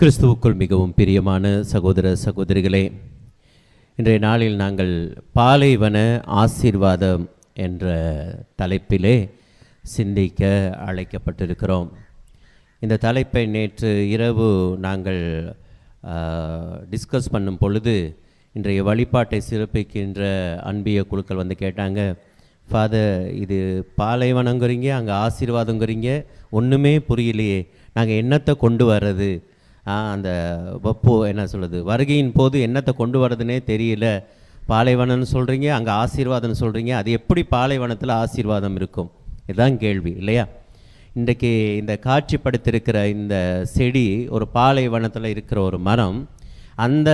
கிறிஸ்துவுக்குள் மிகவும் பிரியமான சகோதர சகோதரிகளே, இன்றைய நாளில் நாங்கள் பாலைவன ஆசீர்வாதம் என்ற தலைப்பிலே சிந்திக்க அழைக்கப்பட்டிருக்கிறோம். இந்த தலைப்பை நேற்று இரவு நாங்கள் டிஸ்கஸ் பண்ணும் பொழுது இன்றைய வழிபாட்டை சிறப்பிக்கின்ற அன்பிய குழுக்கள் வந்து கேட்டாங்க, ஃபாதர் இது பாலைவனங்கிறீங்க, அங்கே ஆசீர்வாதங்கிறீங்க, ஒன்றுமே புரியலையே, நாங்கள் என்னத்தை கொண்டு வர்றது, அந்த வப்போ என்ன சொல்கிறது, வருகையின் போது என்னத்தை கொண்டு வர்றதுனே தெரியல, பாலைவனம்னு சொல்கிறீங்க, அங்கே ஆசீர்வாதம்னு சொல்கிறீங்க, அது எப்படி பாலைவனத்தில் ஆசீர்வாதம் இருக்கும்? இதுதான் கேள்வி இல்லையா? இன்றைக்கு இந்த காட்சிப்படுத்தியிருக்கிற இந்த செடி ஒரு பாலைவனத்தில் இருக்கிற ஒரு மரம், அந்த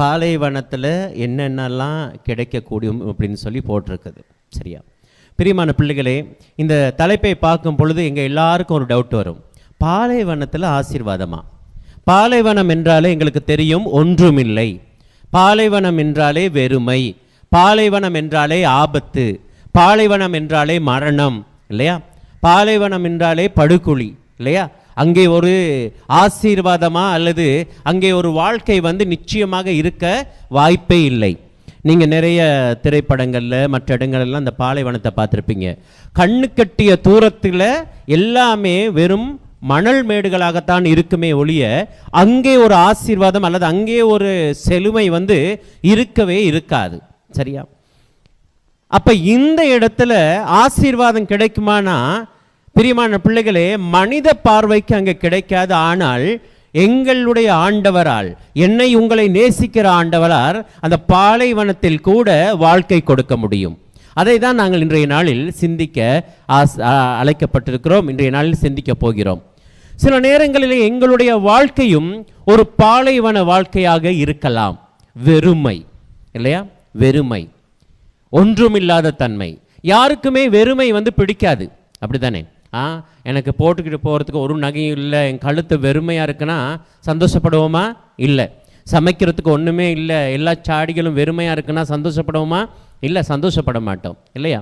பாலைவனத்தில் என்னென்னலாம் கிடைக்கக்கூடும் அப்படின்னு சொல்லி போட்டிருக்குது. சரியா? பிரியமான பிள்ளைகளே, இந்த தலைப்பை பார்க்கும் பொழுது எங்கள் எல்லாருக்கும் ஒரு டவுட் வரும், பாலைவனத்தில் ஆசீர்வாதமா? பாலைவனம் என்றாலே எங்களுக்கு தெரியும் ஒன்றுமில்லை, பாலைவனம் என்றாலே வெறுமை, பாலைவனம் என்றாலே ஆபத்து, பாலைவனம் என்றாலே மரணம் இல்லையா? பாலைவனம் என்றாலே படுகுழி இல்லையா? அங்கே ஒரு ஆசீர்வாதமா அல்லது அங்கே ஒரு வாழ்க்கை வந்து நிச்சயமாக இருக்க வாய்ப்பே இல்லை. நீங்கள் நிறைய திரைப்படங்களில் மற்ற இடங்கள்லாம் அந்த பாலைவனத்தை பார்த்துருப்பீங்க. கண்ணு கட்டிய தூரத்தில் எல்லாமே வெறும் மணல் மேடுகளாகத்தான் இருக்குமே ஒழிய அங்கே ஒரு ஆசீர்வாதம் அல்லது அங்கே ஒரு செழுமை வந்து இருக்கவே இருக்காது. சரியா? அப்போ இந்த இடத்துல ஆசீர்வாதம் கிடைக்குமானா, பிரியமான பிள்ளைகளே, மனித பார்வைக்கு அங்கே கிடைக்காது. ஆனால் எங்களுடைய ஆண்டவரால், என்னை உங்களை நேசிக்கிற ஆண்டவரால் அந்த பாலைவனத்தில் கூட வாழ்க்கை கொடுக்க முடியும். அதை தான் நாங்கள் இன்றைய நாளில் சிந்திக்க அழைக்கப்பட்டிருக்கிறோம். இன்றைய நாளில் சிந்திக்க போகிறோம். சில நேரங்களில் எங்களுடைய வாழ்க்கையும் ஒரு பாலைவன வாழ்க்கையாக இருக்கலாம். வெறுமை இல்லையா? வெறுமை, ஒன்றுமில்லாத தன்மை. யாருக்குமே வெறுமை வந்து பிடிக்காது, அப்படித்தானே? எனக்கு போட்டுக்கிட்டு போகிறதுக்கு ஒரு நகையும் இல்லை, என் கழுத்து வெறுமையாக இருக்குன்னா சந்தோஷப்படுவோமா? இல்லை. சமைக்கிறதுக்கு ஒன்றுமே இல்லை, எல்லா சாடிகளும் வெறுமையாக இருக்குன்னா சந்தோஷப்படுவோமா? இல்லை, சந்தோஷப்பட மாட்டோம் இல்லையா?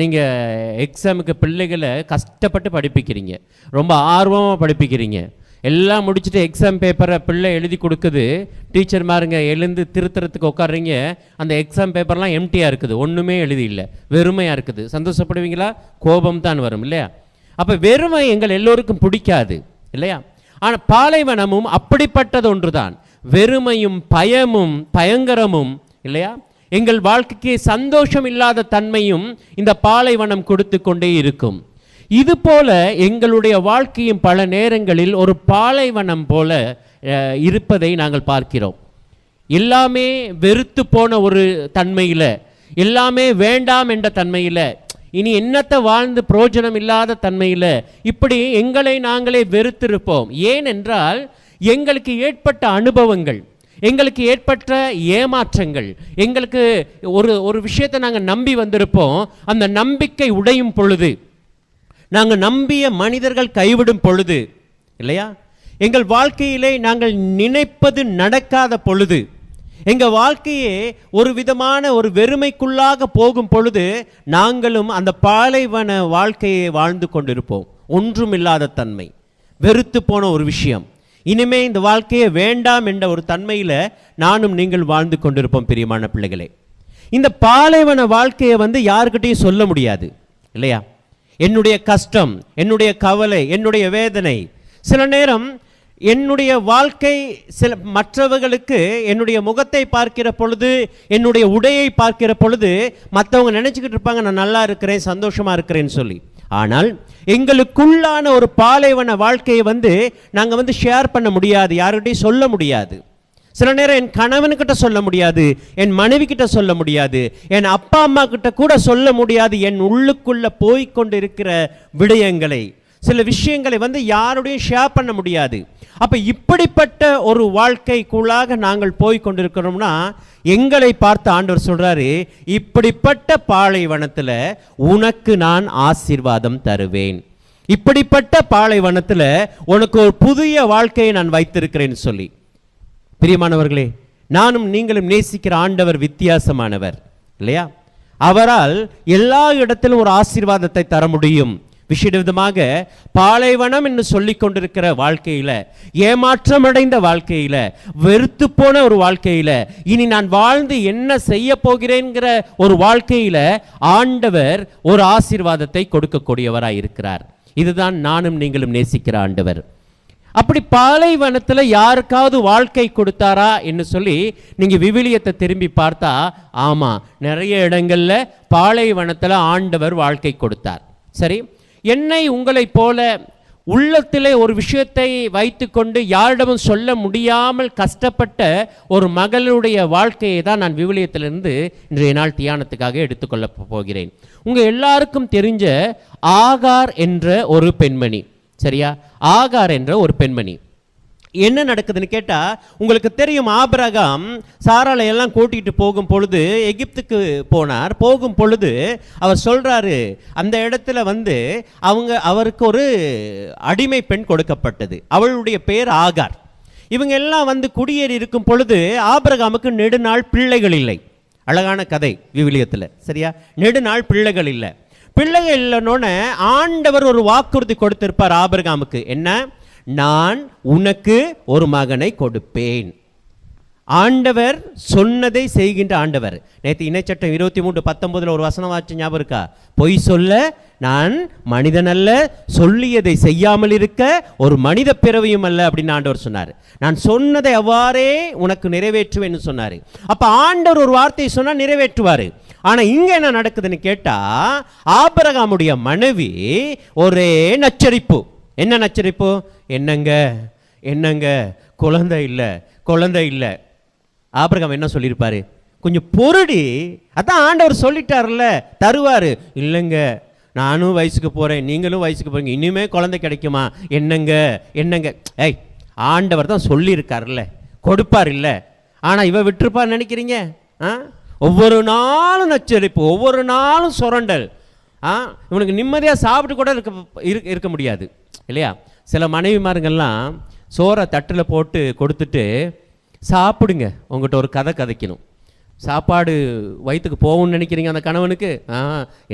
நீங்கள் எக்ஸாமுக்கு பிள்ளைகளை கஷ்டப்பட்டு படிப்பிக்கிறீங்க, ரொம்ப ஆர்வமாக படிப்பிக்கிறீங்க, எல்லாம் முடிச்சுட்டு எக்ஸாம் பேப்பரை பிள்ளை எழுதி கொடுக்குது, டீச்சர் மாருங்க எழுந்து திருத்துறதுக்கு உட்காடுறீங்க, அந்த எக்ஸாம் பேப்பர்லாம் எம்டியாக இருக்குது, ஒன்றுமே எழுதி இல்லை, வெறுமையாக இருக்குது. சந்தோஷப்படுவீங்களா? கோபம் தான் வரும் இல்லையா? அப்போ வெறுமை எங்கள் எல்லோருக்கும் பிடிக்காது இல்லையா? ஆனால் பாலைவனமும் அப்படிப்பட்டது ஒன்று தான். வெறுமையும் பயமும் பயங்கரமும் இல்லையா? எங்கள் வாழ்க்கைக்கு சந்தோஷம் இல்லாத தன்மையும் இந்த பாலைவனம் கொடுத்து கொண்டே இருக்கும். இது போல எங்களுடைய வாழ்க்கையும் பல நேரங்களில் ஒரு பாலைவனம் போல இருப்பதை நாங்கள் பார்க்கிறோம். எல்லாமே வெறுத்து போன ஒரு தன்மையில், எல்லாமே வேண்டாம் என்ற தன்மையில், இனி என்னத்தை வாழ்ந்து பிரயோஜனம் இல்லாத தன்மையில் இப்படி எங்களை நாங்களே வெறுத்திருப்போம். ஏனென்றால் எங்களுக்கு ஏற்பட்ட அனுபவங்கள், எங்களுக்கு ஏற்பட்ட ஏமாற்றங்கள், எங்களுக்கு ஒரு விஷயத்தை நாங்கள் நம்பி வந்திருப்போம். அந்த நம்பிக்கை உடையும் பொழுது, நாங்கள் நம்பிய மனிதர்கள் கைவிடும் பொழுது இல்லையா, எங்கள் வாழ்க்கையிலே நாங்கள் நினைப்பது நடக்காத பொழுது, எங்கள் வாழ்க்கையே ஒரு விதமான ஒரு வெறுமைக்குள்ளாக போகும் பொழுது நாங்களும் அந்த பாலைவன வாழ்க்கையை வாழ்ந்து கொண்டிருப்போம். ஒன்றுமில்லாத தன்மை, வெறுத்து போன ஒரு விஷயம், இனிமே இந்த வாழ்க்கையை வேண்டாம் என்ற ஒரு தன்மையில் நானும் நீங்கள் வாழ்ந்து கொண்டிருப்போம். பிரியமான பிள்ளைகளே, இந்த பாலைவன வாழ்க்கையை வந்து யாருக்கிட்டையும் சொல்ல முடியாது இல்லையா? என்னுடைய கஷ்டம், என்னுடைய கவலை, என்னுடைய வேதனை, சில நேரம் என்னுடைய வாழ்க்கை மற்றவர்களுக்கு என்னுடைய முகத்தை பார்க்கிற பொழுது, என்னுடைய உடையை பார்க்கிற பொழுது மற்றவங்க நினச்சிக்கிட்டு இருப்பாங்க நான் நல்லா இருக்கிறேன், சந்தோஷமாக இருக்கிறேன்னு சொல்லி. ஆனால் எங்களுக்குள்ளான ஒரு பாலைவன வாழ்க்கையை வந்து நாங்கள் வந்து ஷேர் பண்ண முடியாது, யாருக்கிட்டையும் சொல்ல முடியாது. சில நேரம் என் கணவன்கிட்ட சொல்ல முடியாது, என் மனைவி கிட்ட சொல்ல முடியாது, என் அப்பா அம்மா கிட்ட கூட சொல்ல முடியாது. என் உள்ளுக்குள்ள போய்கொண்டு இருக்கிற விடயங்களை, சில விஷயங்களை வந்து யாருடையும் ஷேர் பண்ண முடியாது. அப்போ இப்படிப்பட்ட ஒரு வாழ்க்கைக்குள்ளாக நாங்கள் போய் கொண்டிருக்கிறோம்னா எங்களை பார்த்து ஆண்டவர் சொல்றாரு, இப்படிப்பட்ட பாலைவனத்தில் உனக்கு நான் ஆசீர்வாதம் தருவேன், இப்படிப்பட்ட பாலைவனத்தில் உனக்கு ஒரு புதிய வாழ்க்கையை நான் வைத்திருக்கிறேன்னு சொல்லி. பிரியமானவர்களே, நானும் நீங்களும் நேசிக்கிற ஆண்டவர் வித்தியாசமானவர் இல்லையா? அவரால் எல்லா இடத்திலும் ஒரு ஆசீர்வாதத்தை தர முடியும். விசேஷமாக பாலைவனம் என்று சொல்லி கொண்டிருக்கிற வாழ்க்கையில, ஏமாற்றமடைந்த வாழ்க்கையில, வெறுத்து போன ஒரு வாழ்க்கையில, இனி நான் வாழ்ந்து என்ன செய்ய போகிறேன்கிற ஒரு வாழ்க்கையில ஆண்டவர் ஒரு ஆசீர்வாதத்தை கொடுக்கக்கூடியவராய் இருக்கிறார். இதுதான் நானும் நீங்களும் நேசிக்கிற ஆண்டவர். அப்படி பாலைவனத்தில் யாருக்காவது வாழ்க்கை கொடுத்தாரா என்று சொல்லி நீங்கள் விவிலியத்தை திரும்பி பார்த்தா, ஆமாம், நிறைய இடங்கள்ல பாலைவனத்தில் ஆண்டவர் வாழ்க்கை கொடுத்தார். சரி, என்னை உங்களைப் போல உள்ளத்திலே ஒரு விஷயத்தை வைத்துக்கொண்டு யாரிடமும் சொல்ல முடியாமல் கஷ்டப்பட்ட ஒரு மகளுடைய வாழ்க்கையை தான் நான் விவிலியத்திலிருந்து இன்றைய நாள் தியானத்துக்காக எடுத்துக்கொள்ள போகிறேன். உங்கள் எல்லாருக்கும் தெரிஞ்ச ஆகார் என்ற ஒரு பெண்மணி, சரியா? ஆகார் என்ற ஒரு பெண்மணி. என்ன நடக்குதுன்னு கேட்டா, உங்களுக்கு தெரியும், ஆபிரகாம் சாராளை எல்லாம் கூட்டிட்டு போகும் பொழுது எகிப்துக்கு போனார். போகும் பொழுது அவர் சொல்றாரு, அந்த இடத்துல அவருக்கு ஒரு அடிமை பெண் கொடுக்கப்பட்டது. அவளுடைய பெயர் ஆகார். இவங்க எல்லாம் குடியேறி இருக்கும் பொழுது ஆபிரகாமுக்கு நெடுநாள் பிள்ளைகள் இல்லை. அழகான கதை விவிலியத்தில், சரியா? நெடுநாள் பிள்ளைகள் இல்லை. பிள்ளைகள் இல்லைன்னொன்னே ஆண்டவர் ஒரு வாக்குறுதி கொடுத்திருப்பார் ஆபிரகாமுக்கு. என்ன? நான் உனக்கு ஒரு மகனை கொடுப்பேன். ஆண்டவர் சொன்னதை செய்கின்ற ஆண்டவர். நேற்று இணைச்சட்டம் 23:19 ஒரு வசனம் வாச்சு ஞாபகம் இருக்கா? பொய் சொல்ல நான் மனிதன் அல்ல, சொல்லியதை செய்யாமல் இருக்க ஒரு மனித பிறவியும் அல்ல அப்படின்னு ஆண்டவர் சொன்னார். நான் சொன்னதை அவ்வாறே உனக்கு நிறைவேற்றுவேன்னு சொன்னார். அப்ப ஆண்டவர் ஒரு வார்த்தையை சொன்னா நிறைவேற்றுவாரு. ஆனா இங்க என்ன நடக்குதுன்னு கேட்டா, ஆபிரகாமுடைய மனைவி ஒரே நச்சரிப்பு. என்ன நச்சரிப்பு? என்னங்க குழந்தை இல்லை, குழந்தை இல்லை. ஆபிரகாம் என்ன சொல்லியிருப்பாரு? கொஞ்சம் பொருடி, அதான் ஆண்டவர் சொல்லிட்டார்ல தருவாரு. இல்லைங்க, நானும் வயசுக்கு போறேன், நீங்களும் வயசுக்கு போறீங்க, இனிமே குழந்தை கிடைக்குமா? என்னங்க ஏய், ஆண்டவர் தான் சொல்லியிருக்காருல்ல, கொடுப்பார் இல்லை. ஆனா இவ விட்டுருப்பார் நினைக்கிறீங்க? ஒவ்வொரு நாளும் நச்சரிப்பு, ஒவ்வொரு நாளும் சுரண்டல். இவனுக்கு நிம்மதியாக சாப்பிட்டு கூட இருக்க முடியாது இல்லையா? சில மனைவிமாருங்கள்லாம் சோறை தட்டில் போட்டு கொடுத்துட்டு, சாப்பிடுங்க, உங்கள்கிட்ட ஒரு கதை கதைக்கணும். சாப்பாடு வயிற்றுக்கு போகும்னு நினைக்கிறீங்க அந்த கணவனுக்கு,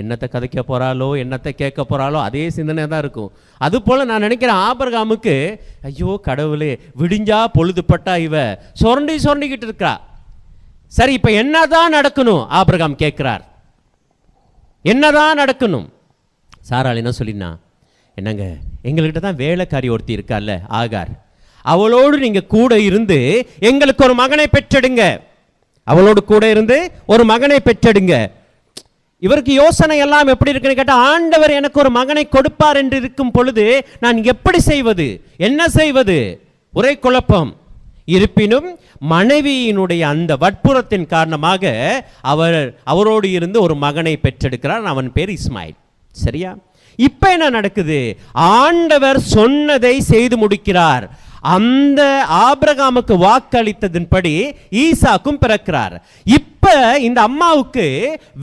என்னத்தை கதைக்க போகிறாளோ, என்னத்தை கேட்க போகிறாளோ, அதே சிந்தனை தான் இருக்கும். அதுபோல் நான் நினைக்கிறேன் ஆபிரகாமுக்கு, ஐயோ கடவுளே, விடிஞ்சா பொழுதுபட்டா இவ சுரண்டிக்கிட்டு இருக்கா. சரி, இப்போ என்னதான் நடக்கணும்? ஆபிரகாம் கேட்கிறார், என்னதான் நடக்கணும்? சாராள் என்ன சொல்லினா, என்னங்க, எங்கள்கிட்ட தான் வேலைக்காரி ஒருத்தி இருக்கால்ல ஆகார், அவளோடு நீங்க கூட இருந்து எங்களுக்கு ஒரு மகனை பெற்றெடுங்க. அவளோடு கூட இருந்து ஒரு மகனை பெற்றெடுங்க. இவருக்கு யோசனை எல்லாம் எப்படி இருக்குன்னு கேட்டா, ஆண்டவர் எனக்கு ஒரு மகனை கொடுப்பார் என்று இருக்கும் பொழுது நான் எப்படி செய்வது, என்ன செய்வது? ஒரே குழப்பம். இருப்பினும் மனைவியினுடைய அந்த வற்புறத்தின் காரணமாக அவரோடு இருந்து ஒரு மகனை பெற்றெடுக்கிறார். அவன் பேர் இஸ்மாயில். சரியா? இப்ப என்ன நடக்குது? ஆண்டவர் சொன்னதை செய்து முடிக்கிறார். அந்த ஆபிரகாமுக்கு வாக்களித்ததின்படி ஈசாக்கும் பிறக்கிறார். இப்ப இந்த அம்மாவுக்கு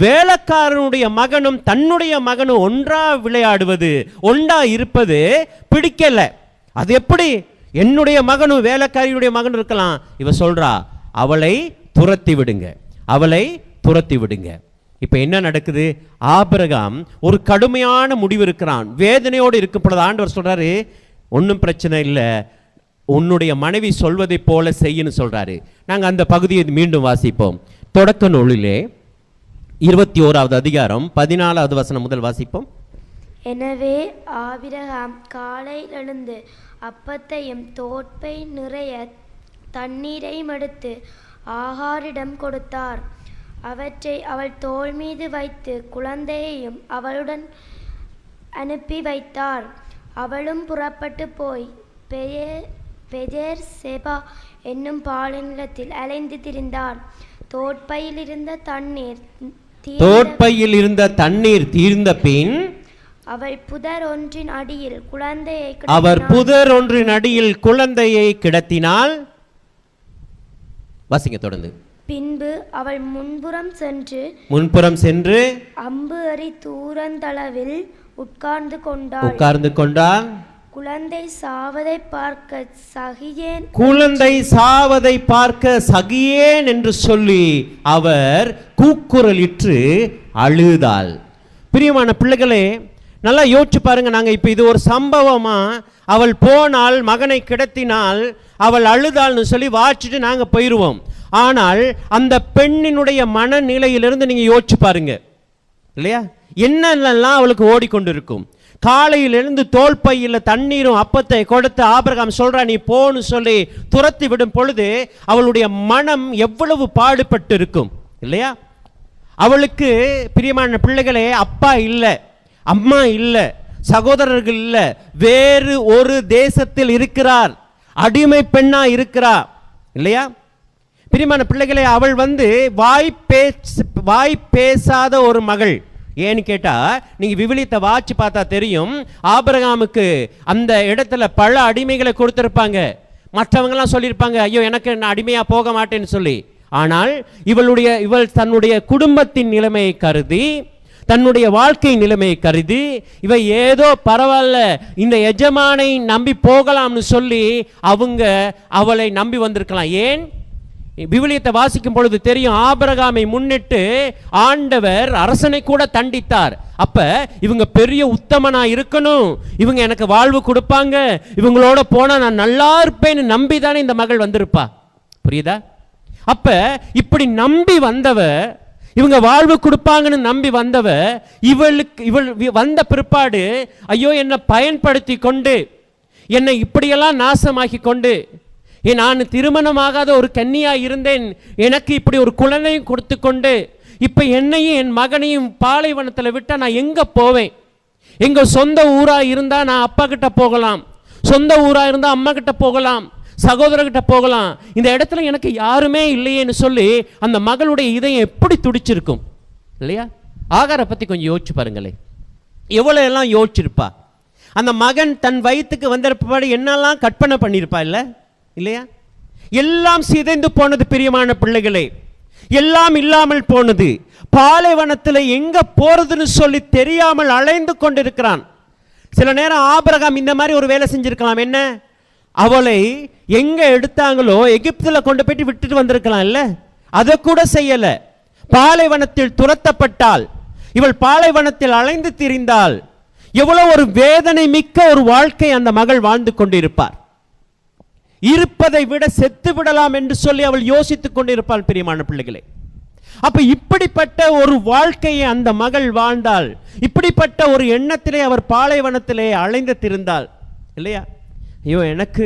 வேலைக்காரனுடைய மகனும் தன்னுடைய மகனும் ஒன்றா விளையாடுவது, ஒன்றா இருப்பது பிடிக்கல. அது எப்படி? என்னுடைய மகனும் வேலைக்காரியுடைய மகன் இருக்கலாம். இவ சொல்றா, அவளை துரத்தி விடுங்க, அவளை துரத்தி விடுங்க. இப்ப என்ன நடக்குது? ஆபிரகாம் ஒரு கடுமையான முடிவு இருக்கிறான், வேதனையோடு இருக்கும் பொழுது ஆண்டவர் சொல்றாரு, ஒன்றும் பிரச்சனை இல்லை, உன்னுடைய மனைவி சொல்வதை போல செய்யன்னு சொல்றாரு. நாங்க அந்த பகுதியை மீண்டும் வாசிப்போம். தொடக்க நூலிலே 21வது அதிகாரம் 14வது வசனம் முதல் வாசிப்போம். எனவே ஆபிரகாம் காலை எழுந்து அப்பத்தையும் தோற்பை நிறைய தண்ணீரையும் எடுத்து ஆகாரிடம் கொடுத்தார். அவற்றை அவள் தோள் மீது வைத்து குழந்தையையும் அவளுடன் அனுப்பி வைத்தார். அவளும் புறப்பட்டு போய் பெயர் செபா என்னும் பாலைநிலத்தில் அலைந்து திரிந்தார். தோற்பையில் இருந்த தண்ணீர் தீர்ந்த பின் அவர் புதர் ஒன்றின் அடியில் குழந்தையை கிடத்தினாள். வாசிங்க தொடர்ந்து. பின்பு அவள் முன்புறம் சென்று அம்பு எறி தூரந்தளவில் உட்கார்ந்து கொண்டாள். குழந்தை சாவதை பார்க்க சகியேன் என்று சொல்லி அவர் கூக்குரலிட்டு அழுதாள். பிரியமான பிள்ளைகளே, நல்லா யோசிச்சு பாருங்க. நாங்கள் இப்போ இது ஒரு சம்பவமா, அவள் போனால் மகனை கிடத்தினால் அவள் அழுதாள்னு சொல்லி வாச்சிட்டு நாங்கள் போயிடுவோம். ஆனால் அந்த பெண்ணினுடைய மனநிலையிலிருந்து நீங்கள் யோசிச்சு பாருங்க இல்லையா, என்னென்னலாம் அவளுக்கு ஓடிக்கொண்டு இருக்கும். காலையிலிருந்து தோல்பையில் தண்ணீரும் அப்பத்தை கொடுத்து ஆபிரகாம் சொல்றா நீ போன்னு சொல்லி துரத்தி விடும் பொழுது அவளுடைய மனம் எவ்வளவு பாடுபட்டு இருக்கும் இல்லையா. அவளுக்கு பிரியமான பிள்ளைகளே, அப்பா இல்லை, அம்மா இல்லை, சகோதரர்கள் இல்லை, வேறு ஒரு தேசத்தில் இருக்கிறார், அடிமை பெண்ணா இருக்கிறார் இல்லையா. பிரியமான பிள்ளைகளே, அவள் வாய் பேசாத ஒரு மகள். ஏன்னு கேட்டா நீங்க விவிலியத்தை வாட்சி பார்த்தா தெரியும், ஆபிரகாமுக்கு அந்த இடத்துல பல அடிமைகளை கொடுத்திருப்பாங்க. மற்றவங்கலாம் சொல்லியிருப்பாங்க ஐயோ எனக்கு நான் அடிமையா போக மாட்டேன்னு சொல்லி. ஆனால் இவள் தன்னுடைய குடும்பத்தின் நிலைமையை கருதி, தன்னுடைய வாழ்க்கை நிலைமையை கருதி, இவ ஏதோ பரவாயில்ல இந்த எஜமானை நம்பி போகலாம்னு சொல்லி அவங்க அவளை நம்பி வந்திருக்கலாம். ஏன்? விவிலியத்தை வாசிக்கும் பொழுது தெரியும், ஆபிரகாமை முன்னிட்டு ஆண்டவர் அரசனை கூட தண்டித்தார். அப்ப இவங்க பெரிய உத்தமனா இருக்கணும், இவங்க எனக்கு வாழ்வு கொடுப்பாங்க, இவங்களோட போனா நான் நல்லா இருப்பேன்னு நம்பி தானே இந்த மகள் வந்திருப்பா. புரியுதா? அப்ப இப்படி நம்பி வந்தவ, இவங்க வாழ்வு கொடுப்பாங்கன்னு நம்பி வந்தவ, இவள் வந்த பிற்பாடு ஐயோ என்னை பயன்படுத்தி கொண்டு, என்னை இப்படியெல்லாம் நாசமாக்கி கொண்டு, நான் திருமணமாகாத ஒரு கன்னியா இருந்தேன், எனக்கு இப்படி ஒரு குழந்தையும் கொடுத்து கொண்டு இப்ப என்னையும் என் மகனையும் பாலைவனத்தில் விட்டா நான் எங்க போவேன்? எங்க சொந்த ஊரா இருந்தா நான் அப்பா கிட்ட போகலாம், சொந்த ஊரா இருந்தா அம்மா கிட்ட போகலாம், சகோதரர்கிட்ட போகலாம், இந்த இடத்துல எனக்கு யாருமே இல்லையேன்னு சொல்லி அந்த மகளுடைய இதயம் எப்படி துடிச்சிருக்கும் இல்லையா. ஆகார பத்தி கொஞ்சம் யோசிச்சு பாருங்களேன், எவ்வளவு எல்லாம் யோசிச்சிருப்பா. அந்த மகன் தன் வயிற்றுக்கு வந்திருப்பாடு என்னெல்லாம் கற்பனை பண்ணியிருப்பா இல்லையா. எல்லாம் சிதைந்து போனது பிரியமான பிள்ளைகளே, எல்லாம் இல்லாமல் போனது. பாலைவனத்தில் எங்க போறதுன்னு சொல்லி தெரியாமல் அலைந்து கொண்டிருக்கிறான். சில நேரம் ஆபிரகாம் இந்த மாதிரி ஒரு வேலை செஞ்சிருக்கலாம். என்ன, அவளை எங்க எடுத்தாங்களோ எகிப்துல கொண்டு போயிட்டு விட்டுட்டு வந்திருக்கலாம் இல்ல, அதை கூட செய்யல. பாலைவனத்தில் துரத்தப்பட்டால், இவள் பாலைவனத்தில் அலைந்து திரிந்தால் எவ்வளவு ஒரு வேதனை மிக்க ஒரு வாழ்க்கை அந்த மகள் வாழ்ந்து கொண்டிருப்பார். இருப்பதை விட செத்து விடலாம் என்று சொல்லி அவள் யோசித்துக் கொண்டிருப்பாள் பிரியமான பிள்ளைகளே. அப்ப இப்படிப்பட்ட ஒரு வாழ்க்கையை அந்த மகள் வாழ்ந்தாள். இப்படிப்பட்ட ஒரு எண்ணத்திலே அவர் பாலைவனத்திலே அலைந்து திரிந்தாள் இல்லையா. ஐயோ எனக்கு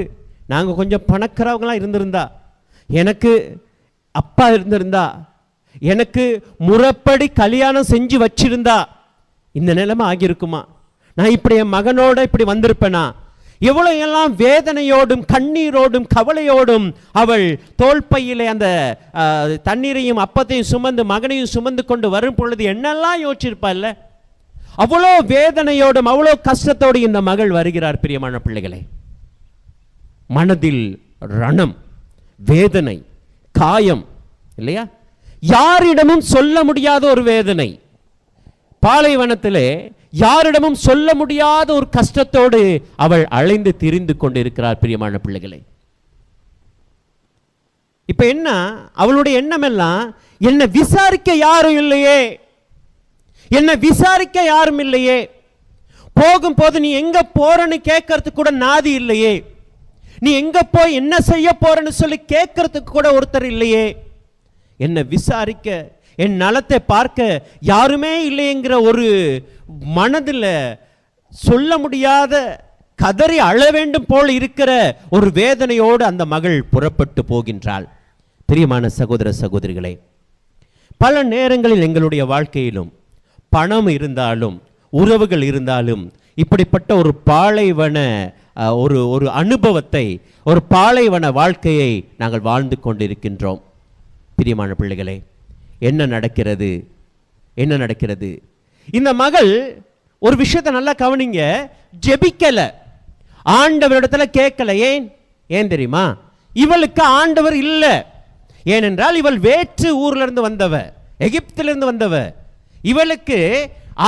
நாங்கள் கொஞ்சம் பணக்காரவங்களா இருந்திருந்தா, எனக்கு அப்பா இருந்திருந்தா, எனக்கு முறைப்படி கல்யாணம் செஞ்சு வச்சிருந்தா இந்த நிலைமை ஆகியிருக்குமா, நான் இப்படி என் மகனோட இப்படி வந்திருப்பேனா. எவ்வளவு எல்லாம் வேதனையோடும் கண்ணீரோடும் கவலையோடும் அவள் தோல்பையிலே அந்த தண்ணீரையும் அப்பத்தையும் சுமந்து மகனையும் சுமந்து கொண்டு வரும் பொழுது என்னெல்லாம் யோசிச்சிருப்பா இல்ல. அவ்வளோ வேதனையோடும் அவ்வளோ கஷ்டத்தோடு இந்த மகள் வருகிறார் பிரியமான பிள்ளைகளே. மனதில் ரணம், வேதனை, காயம் இல்லையா. யாரிடமும் சொல்ல முடியாத ஒரு வேதனை, பாலைவனத்திலே யாரிடமும் சொல்ல முடியாத ஒரு கஷ்டத்தோடு அவள் அலைந்து திரிந்து கொண்டிருக்கிறார் பிரியமான பிள்ளைகளை. இப்ப என்ன அவளுடைய எண்ணம் எல்லாம், என்னை விசாரிக்க யாரும் இல்லையே, என்னை விசாரிக்க யாரும் இல்லையே, போகும்போது நீ எங்க போறன்னு கேட்கறதுக்கு கூட நாதி இல்லையே, நீ எங்க போய் என்ன செய்ய போறன்னு சொல்லி கேட்கறதுக்கு கூட ஒருத்தர் இல்லையே, என்னை விசாரிக்க என் நலத்தை பார்க்க யாருமே இல்லைங்கிற ஒரு மனதில் சொல்ல முடியாத கதறி அழ வேண்டும் போல் இருக்கிற ஒரு வேதனையோடு அந்த மகள் புறப்பட்டு போகின்றாள். பிரியமான சகோதர சகோதரிகளே, பல நேரங்களில் எங்களுடைய வாழ்க்கையிலும் பணம் இருந்தாலும் உறவுகள் இருந்தாலும் இப்படிப்பட்ட ஒரு பாலைவன ஒரு அனுபவத்தை, ஒரு பாலைவன வாழ்க்கையை நாங்கள் வாழ்ந்து கொண்டிருக்கின்றோம். பிரியமான பிள்ளைகளே, என்ன நடக்கிறது? என்ன நடக்கிறது? இந்த மகள் ஒரு விஷயத்தை நல்லா கவனிங்க, ஜெபிக்கல, ஆண்டவரிடத்துல கேட்கல. ஏன் தெரியுமா? இவளுக்கு ஆண்டவர் இல்லை. ஏனென்றால் இவள் வேற்று ஊர்ல இருந்து வந்தவ, எகிப்திலிருந்து வந்தவ. இவளுக்கு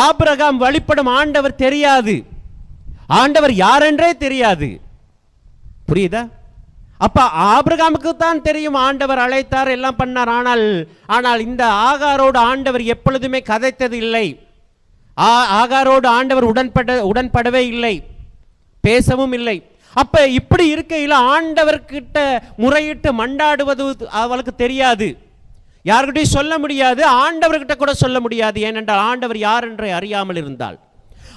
ஆபிரகாம் வழிபடும் ஆண்டவர் தெரியாது, ஆண்டவர் யாரென்றே தெரியாது. புரியுதா? அப்ப ஆபிரகாமுக்கு தான் தெரியும், ஆண்டவர் அழைத்தார், எல்லாம் பண்ணார். ஆனால் இந்த ஆகாரோடு ஆண்டவர் எப்பொழுதுமே கதைத்தது இல்லை. ஆகாரோடு ஆண்டவர் உடன்படவே இல்லை, பேசவும் இல்லை. அப்ப இப்படி இருக்கையில் ஆண்டவர்கிட்ட முறையிட்டு மண்டாடுவது அவளுக்கு தெரியாது, யார்கிட்டையும் சொல்ல முடியாது, ஆண்டவர்கிட்ட கூட சொல்ல முடியாது. ஏனென்றால் ஆண்டவர் யார் என்று அறியாமல் இருந்தால்.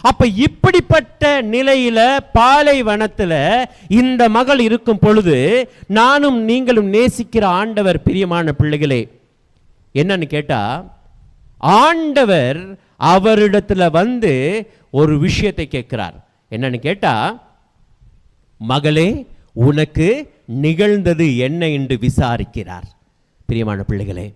அப்ப இப்படிப்பட்ட நிலையில பாலைவனத்துல இந்த மகள் இருக்கும் பொழுது நானும் நீங்களும் நேசிக்கிற ஆண்டவர், பிரியமான பிள்ளைகளே, என்னன்னு கேட்டா ஆண்டவர் அவரிடத்துல வந்து ஒரு விஷயத்தை கேட்கிறார். என்னன்னு கேட்டா, மகளே உனக்கு நிகழ்ந்தது என்ன என்று விசாரிக்கிறார். பிரியமான பிள்ளைகளே,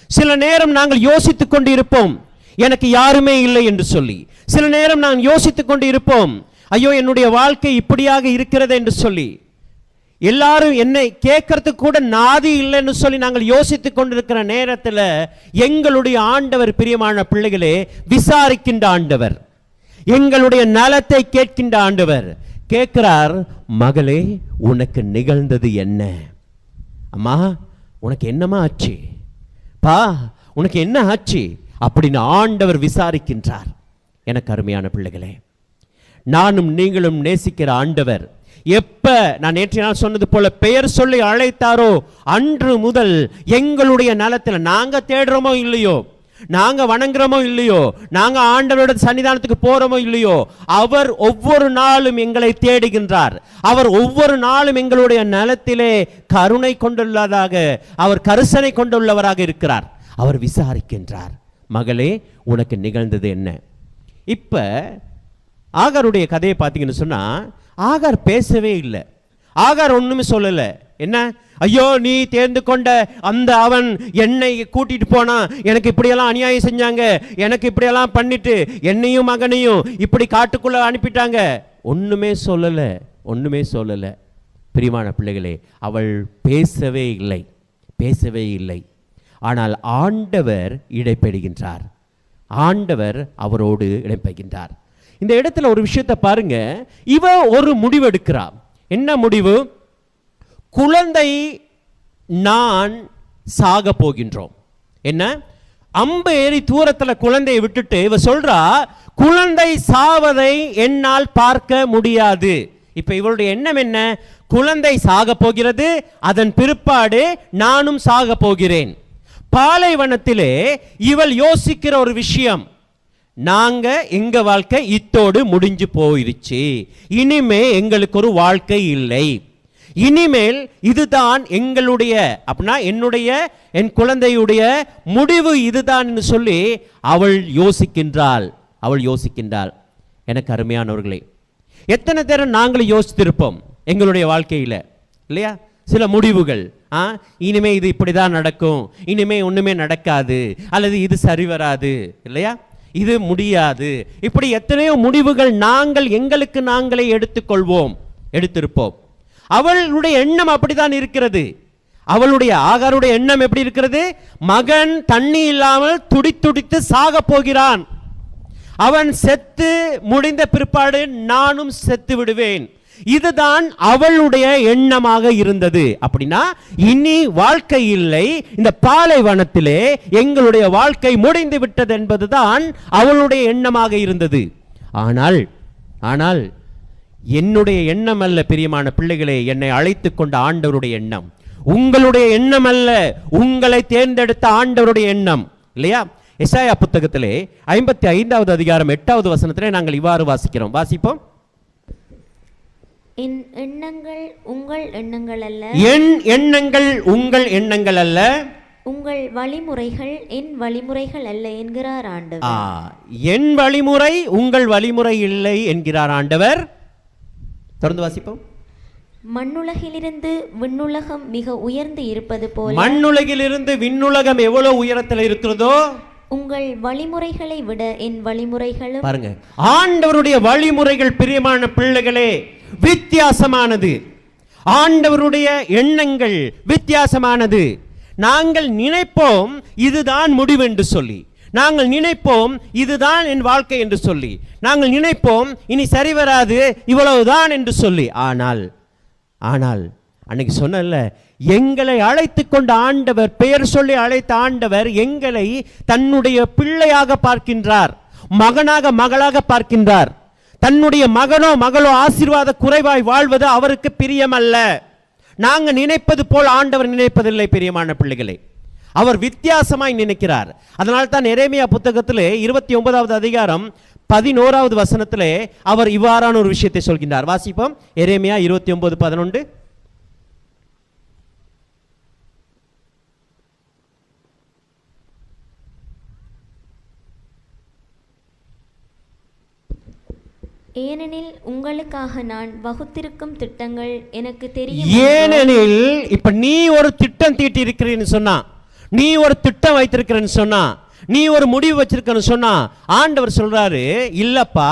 சில நேரம் நாங்கள் யோசித்துக் கொண்டு இருப்போம், எனக்கு யாருமே இல்லை என்று சொல்லி. சில நேரம் நான் யோசித்துக் கொண்டு இருப்போம், ஐயோ என்னுடைய வாழ்க்கை இப்படியாக இருக்கிறது என்று சொல்லி. எல்லாரும் என்னை கேட்கறதுக்கு கூட நாதி இல்லைன்னு சொல்லி நாங்கள் யோசித்துக் கொண்டிருக்கிற நேரத்தில் எங்களுடைய ஆண்டவர், பிரியமான பிள்ளைகளே, விசாரிக்கின்ற ஆண்டவர், எங்களுடைய நலத்தை கேட்கின்ற ஆண்டவர் கேட்கிறார், மகளே உனக்கு நிகழ்ந்தது என்ன? அம்மா உனக்கு என்னமா ஆச்சு? பா உனக்கு என்ன ஆச்சு அப்படின்னு ஆண்டவர் விசாரிக்கின்றார். எனக்கு அருமையான பிள்ளைகளே, நானும் நீங்களும் நேசிக்கிற ஆண்டவர் எப்ப, நான் நேற்று நான் சொன்னது போல, பெயர் சொல்லி அழைத்தாரோ அன்று முதல் எங்களுடைய நலத்தில் நாங்க தேடுறோமோ இல்லையோ, நாங்க வணங்குறோமோ இல்லையோ, நாங்க ஆண்டவரோட சன்னிதானத்துக்கு போறோமோ இல்லையோ, அவர் ஒவ்வொரு நாளும் எங்களை தேடுகின்றார். அவர் ஒவ்வொரு நாளும் எங்களுடைய நலத்திலே கருணை கொண்டுள்ளதாக, அவர் கரிசனை கொண்டுள்ளவராக இருக்கிறார். அவர் விசாரிக்கின்றார், மகளே உனக்கு நிகழ்ந்தது என்ன? இப்ப ஆகாருடைய கதையை பார்த்தீங்கன்னு சொன்னா, ஆகார் பேசவே இல்லை. ஆகார் ஒண்ணுமே சொல்லல. என்ன, ஐயோ நீ தேர்ந்து கொண்ட அந்த அவன் என்னை கூட்டிட்டு போனா, எனக்கு இப்படியெல்லாம் அநியாயம் செஞ்சாங்க, எனக்கு இப்படியெல்லாம் பண்ணிட்டு என்னையும் மகனையும் இப்படி காட்டுக்குள்ள அனுப்பிட்டாங்க, ஒண்ணுமே சொல்லல, ஒண்ணுமே சொல்லல. பிரியமான பிள்ளைகளே, அவள் பேசவே இல்லை, பேசவே இல்லை. ஆனால் ஆண்டவர் இடைப்படுகின்றார், ஆண்டவர் அவரோடு இடைப்படுகின்றார். இந்த இடத்துல ஒரு விஷயத்தை பாருங்க, இவ ஒரு முடிவு எடுக்கிறார். என்ன முடிவு? குழந்தை நான் சாக போகின்றோம். என்ன, அம்பு ஏறி தூரத்தில் குழந்தையை விட்டுட்டு இவ சொல்றா, குழந்தை சாவதை என்னால் பார்க்க முடியாது. இப்ப இவருடைய எண்ணம் என்ன? குழந்தை சாக போகிறது, அதன் பிற்பாடு நானும் சாக போகிறேன். பாலைவனத்திலே இவள் யோசிக்கிற ஒரு விஷயம், நாங்க எங்க வாழ்க்கை இத்தோடு முடிஞ்சு போயிருச்சு, இனிமே எங்களுக்கு ஒரு வாழ்க்கை இல்லை, இனிமேல் இதுதான் எங்களுடைய, அப்படின்னா என்னுடைய என் குழந்தையுடைய முடிவு இதுதான் என்று சொல்லி அவள் யோசிக்கின்றாள், அவள் யோசிக்கின்றாள். எனக்கு அருமையானவர்களே, எத்தனை நேரம் நாங்களும் யோசித்திருப்போம் எங்களுடைய வாழ்க்கையில் இல்லையா? சில முடிவுகள், இனிமே இது இப்படிதான் நடக்கும், இனிமே ஒண்ணுமே நடக்காது, அல்லது இது சரி வராது இல்லையா, இது முடியாது, இப்படி எத்தனையோ முடிவுகள் நாங்கள் எங்களுக்கு நாங்களே எடுத்துக்கொள்வோம், எடுத்திருப்போம். அவளுடைய எண்ணம் அப்படித்தான் இருக்கிறது. அவளுடைய ஆகாருடைய எண்ணம் எப்படி இருக்கிறது? மகன் தண்ணி இல்லாமல் துடித்து சாக போகிறான், அவன் செத்து முடிந்த பிற்பாடு நானும் செத்து விடுவேன், இதுதான் அவளுடைய எண்ணமாக இருந்தது. அப்படின்னா இனி வாழ்க்கை இல்லை, இந்த பாலைவனத்திலே எங்களுடைய வாழ்க்கை முடிந்து விட்டது என்பதுதான் அவளுடைய எண்ணமாக இருந்தது. ஆனால் ஆனால் என்னுடைய எண்ணம் அல்ல, பிரியமான பிள்ளைகளே, என்னை அழைத்து கொண்ட ஆண்டவருடைய எண்ணம், உங்களுடைய எண்ணம் அல்ல, உங்களை தேர்ந்தெடுத்த ஆண்டவருடைய எண்ணம் இல்லையா? எசாயா புத்தகத்திலே 55வது அதிகாரம் 8வது வசனத்திலே நாங்கள் இவ்வாறு வாசிக்கிறோம். வாசிப்போம். என் எண்ணங்கள் உங்கள் எண்ணங்கள் அல்ல, என் எண்ணங்கள் உங்கள் எண்ணங்கள் அல்ல, உங்கள் வழிமுறைகள் என் வழிமுறைகள் அல்ல என்கிறார் ஆண்டவர். என் வழிமுறை உங்கள் வழிமுறை இல்லை என்கிறார் ஆண்டவர். தொடர்ந்து வாசிப்போம். மண்ணுலகிலிருந்து விண்ணுலகம் மிக உயர்ந்து இருப்பது போல, மண்ணுலகிலிருந்து விண்ணுலகம் எவ்வளவு உயரத்தில் இருக்கிறதோ, உங்கள் வழிமுறைகளை விட என் வழிமுறைகளும், பாருங்க, ஆண்டவருடைய வழிமுறைகள் பிரியமான பிள்ளைகளே வித்தியாசமானது, ஆண்டவருடைய எண்ணங்கள் வித்தியாசமானது. நாங்கள் நினைப்போம் இதுதான் முடிவு என்று சொல்லி, நாங்கள் நினைப்போம் இதுதான் என் வாழ்க்கை என்று சொல்லி, நாங்கள் நினைப்போம் இனி சரி வராது இவ்வளவுதான் என்று சொல்லி. ஆனால் ஆனால் அன்னைக்கு சொன்னல, எங்களை அழைத்து கொண்ட ஆண்டவர், பெயர் சொல்லி அழைத்த ஆண்டவர் எங்களை தன்னுடைய பிள்ளையாக பார்க்கின்றார். மகனாக மகளாக பார்க்கின்றார். தன்னுடைய மகனோ மகளோ ஆசீர்வாத குறைவாய் வாழ்வது அவருக்கு பிரியமல்ல. நாங்க நினைப்பது போல் ஆண்டவர் நினைப்பதில்லை பிரியமான பிள்ளைகளே. அவர் வித்தியாசமாய் நினைக்கிறார். அதனால தான் எரேமியா புத்தகத்திலே 29வது அதிகாரம் 11வது வசனத்திலே அவர் இவ்வாறான ஒரு விஷயத்தை சொல்கின்றார். வாசிப்போம். எரேமியா 29:11. ஏனெனில் உங்களுக்காக நான் வகுத்திருக்கும் திட்டங்கள் எனக்கு தெரியும். ஏனெனில் இப்ப நீ ஒரு திட்டம் தீட்டி இருக்கிறேன்னு சொன்னா, நீ ஒரு திட்டம் வைத்திருக்கிறேன்னு சொன்னா, நீ ஒரு முடிவு வச்சிருக்கன்னு சொன்னா, ஆண்டவர் சொல்றாரு இல்லப்பா,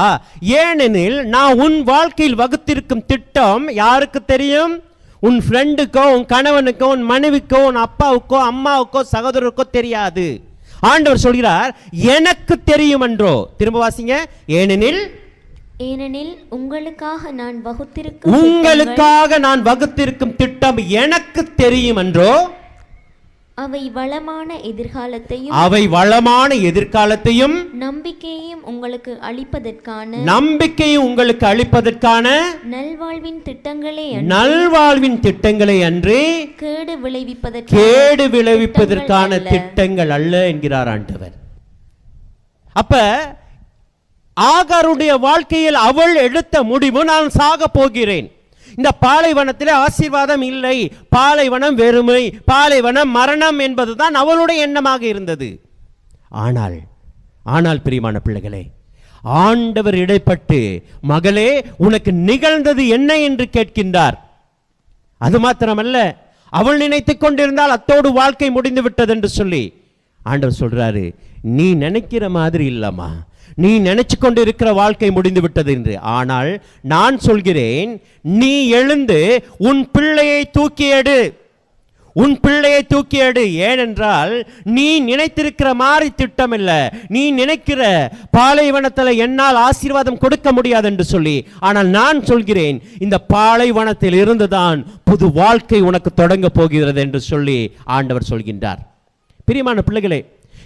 ஏனெனில் நான் உன் வாழ்க்கையில் வகுத்திருக்கும் திட்டம் யாருக்கு தெரியும்? உன் ஃப்ரெண்டுக்கோ, உன் கணவனுக்கோ, உன் மனைவிக்கோ, உன் அப்பாவுக்கோ, அம்மாவுக்கோ, சகோதரருக்கோ தெரியாது. ஆண்டவர் சொல்கிறார் எனக்கு தெரியும் என்றோ. திரும்ப வாசிங்க. ஏனெனில் உங்களுக்காக நான் வகுத்திருக்கும் திட்டம் எனக்கு தெரியும் என்றோ. அவை வளமான எதிர்காலத்தையும் நம்பிக்கையும் உங்களுக்கு அளிப்பதற்கான நல்வாழ்வின் திட்டங்களே அன்றி கேடு விளைவிப்பதற்கான திட்டங்கள் அல்ல என்கிறார் ஆண்டவர். அப்ப ஆகாருடைய வாழ்க்கையில் அவள் எடுத்த முடிவு, நான் சாக போகிறேன். இந்த பாலைவனத்திலே ஆசீர்வாதம் இல்லை, பாலைவனம் வெறுமை, பாலைவனம் மரணம் என்பதுதான் அவளுடைய எண்ணமாக இருந்தது. ஆனால் பிரியமான பிள்ளைகளே, ஆண்டவர் இடைப்பட்டு மகளே உனக்கு நிகழ்ந்தது என்ன என்று கேட்கின்றார். அது மாத்திரமல்ல, அவள் நினைத்துக் கொண்டிருந்தால் அத்தோடு வாழ்க்கை முடிந்து விட்டது என்று சொல்லி ஆண்டவர் சொல்றாரு, நீ நினைக்கிற மாதிரி இல்லம்மா, நீ நினைச்சு கொண்டு இருக்கிற வாழ்க்கை முடிந்து விட்டது என்று. ஆனால் நான் சொல்கிறேன், நீ எழுந்து உன் பிள்ளையை தூக்கி எடு. ஏனென்றால் நீ நினைத்திருக்கிற மாதிரி திட்டம் இல்ல, நீ நினைக்கிற பாலைவனத்தில் என்னால் ஆசீர்வாதம் கொடுக்க முடியாது என்று சொல்லி. ஆனால் நான் சொல்கிறேன், இந்த பாலைவனத்தில் இருந்துதான் புது வாழ்க்கை உனக்கு தொடங்க போகிறது என்று சொல்லி ஆண்டவர் சொல்கின்றார். பிரியமான பிள்ளைகளே,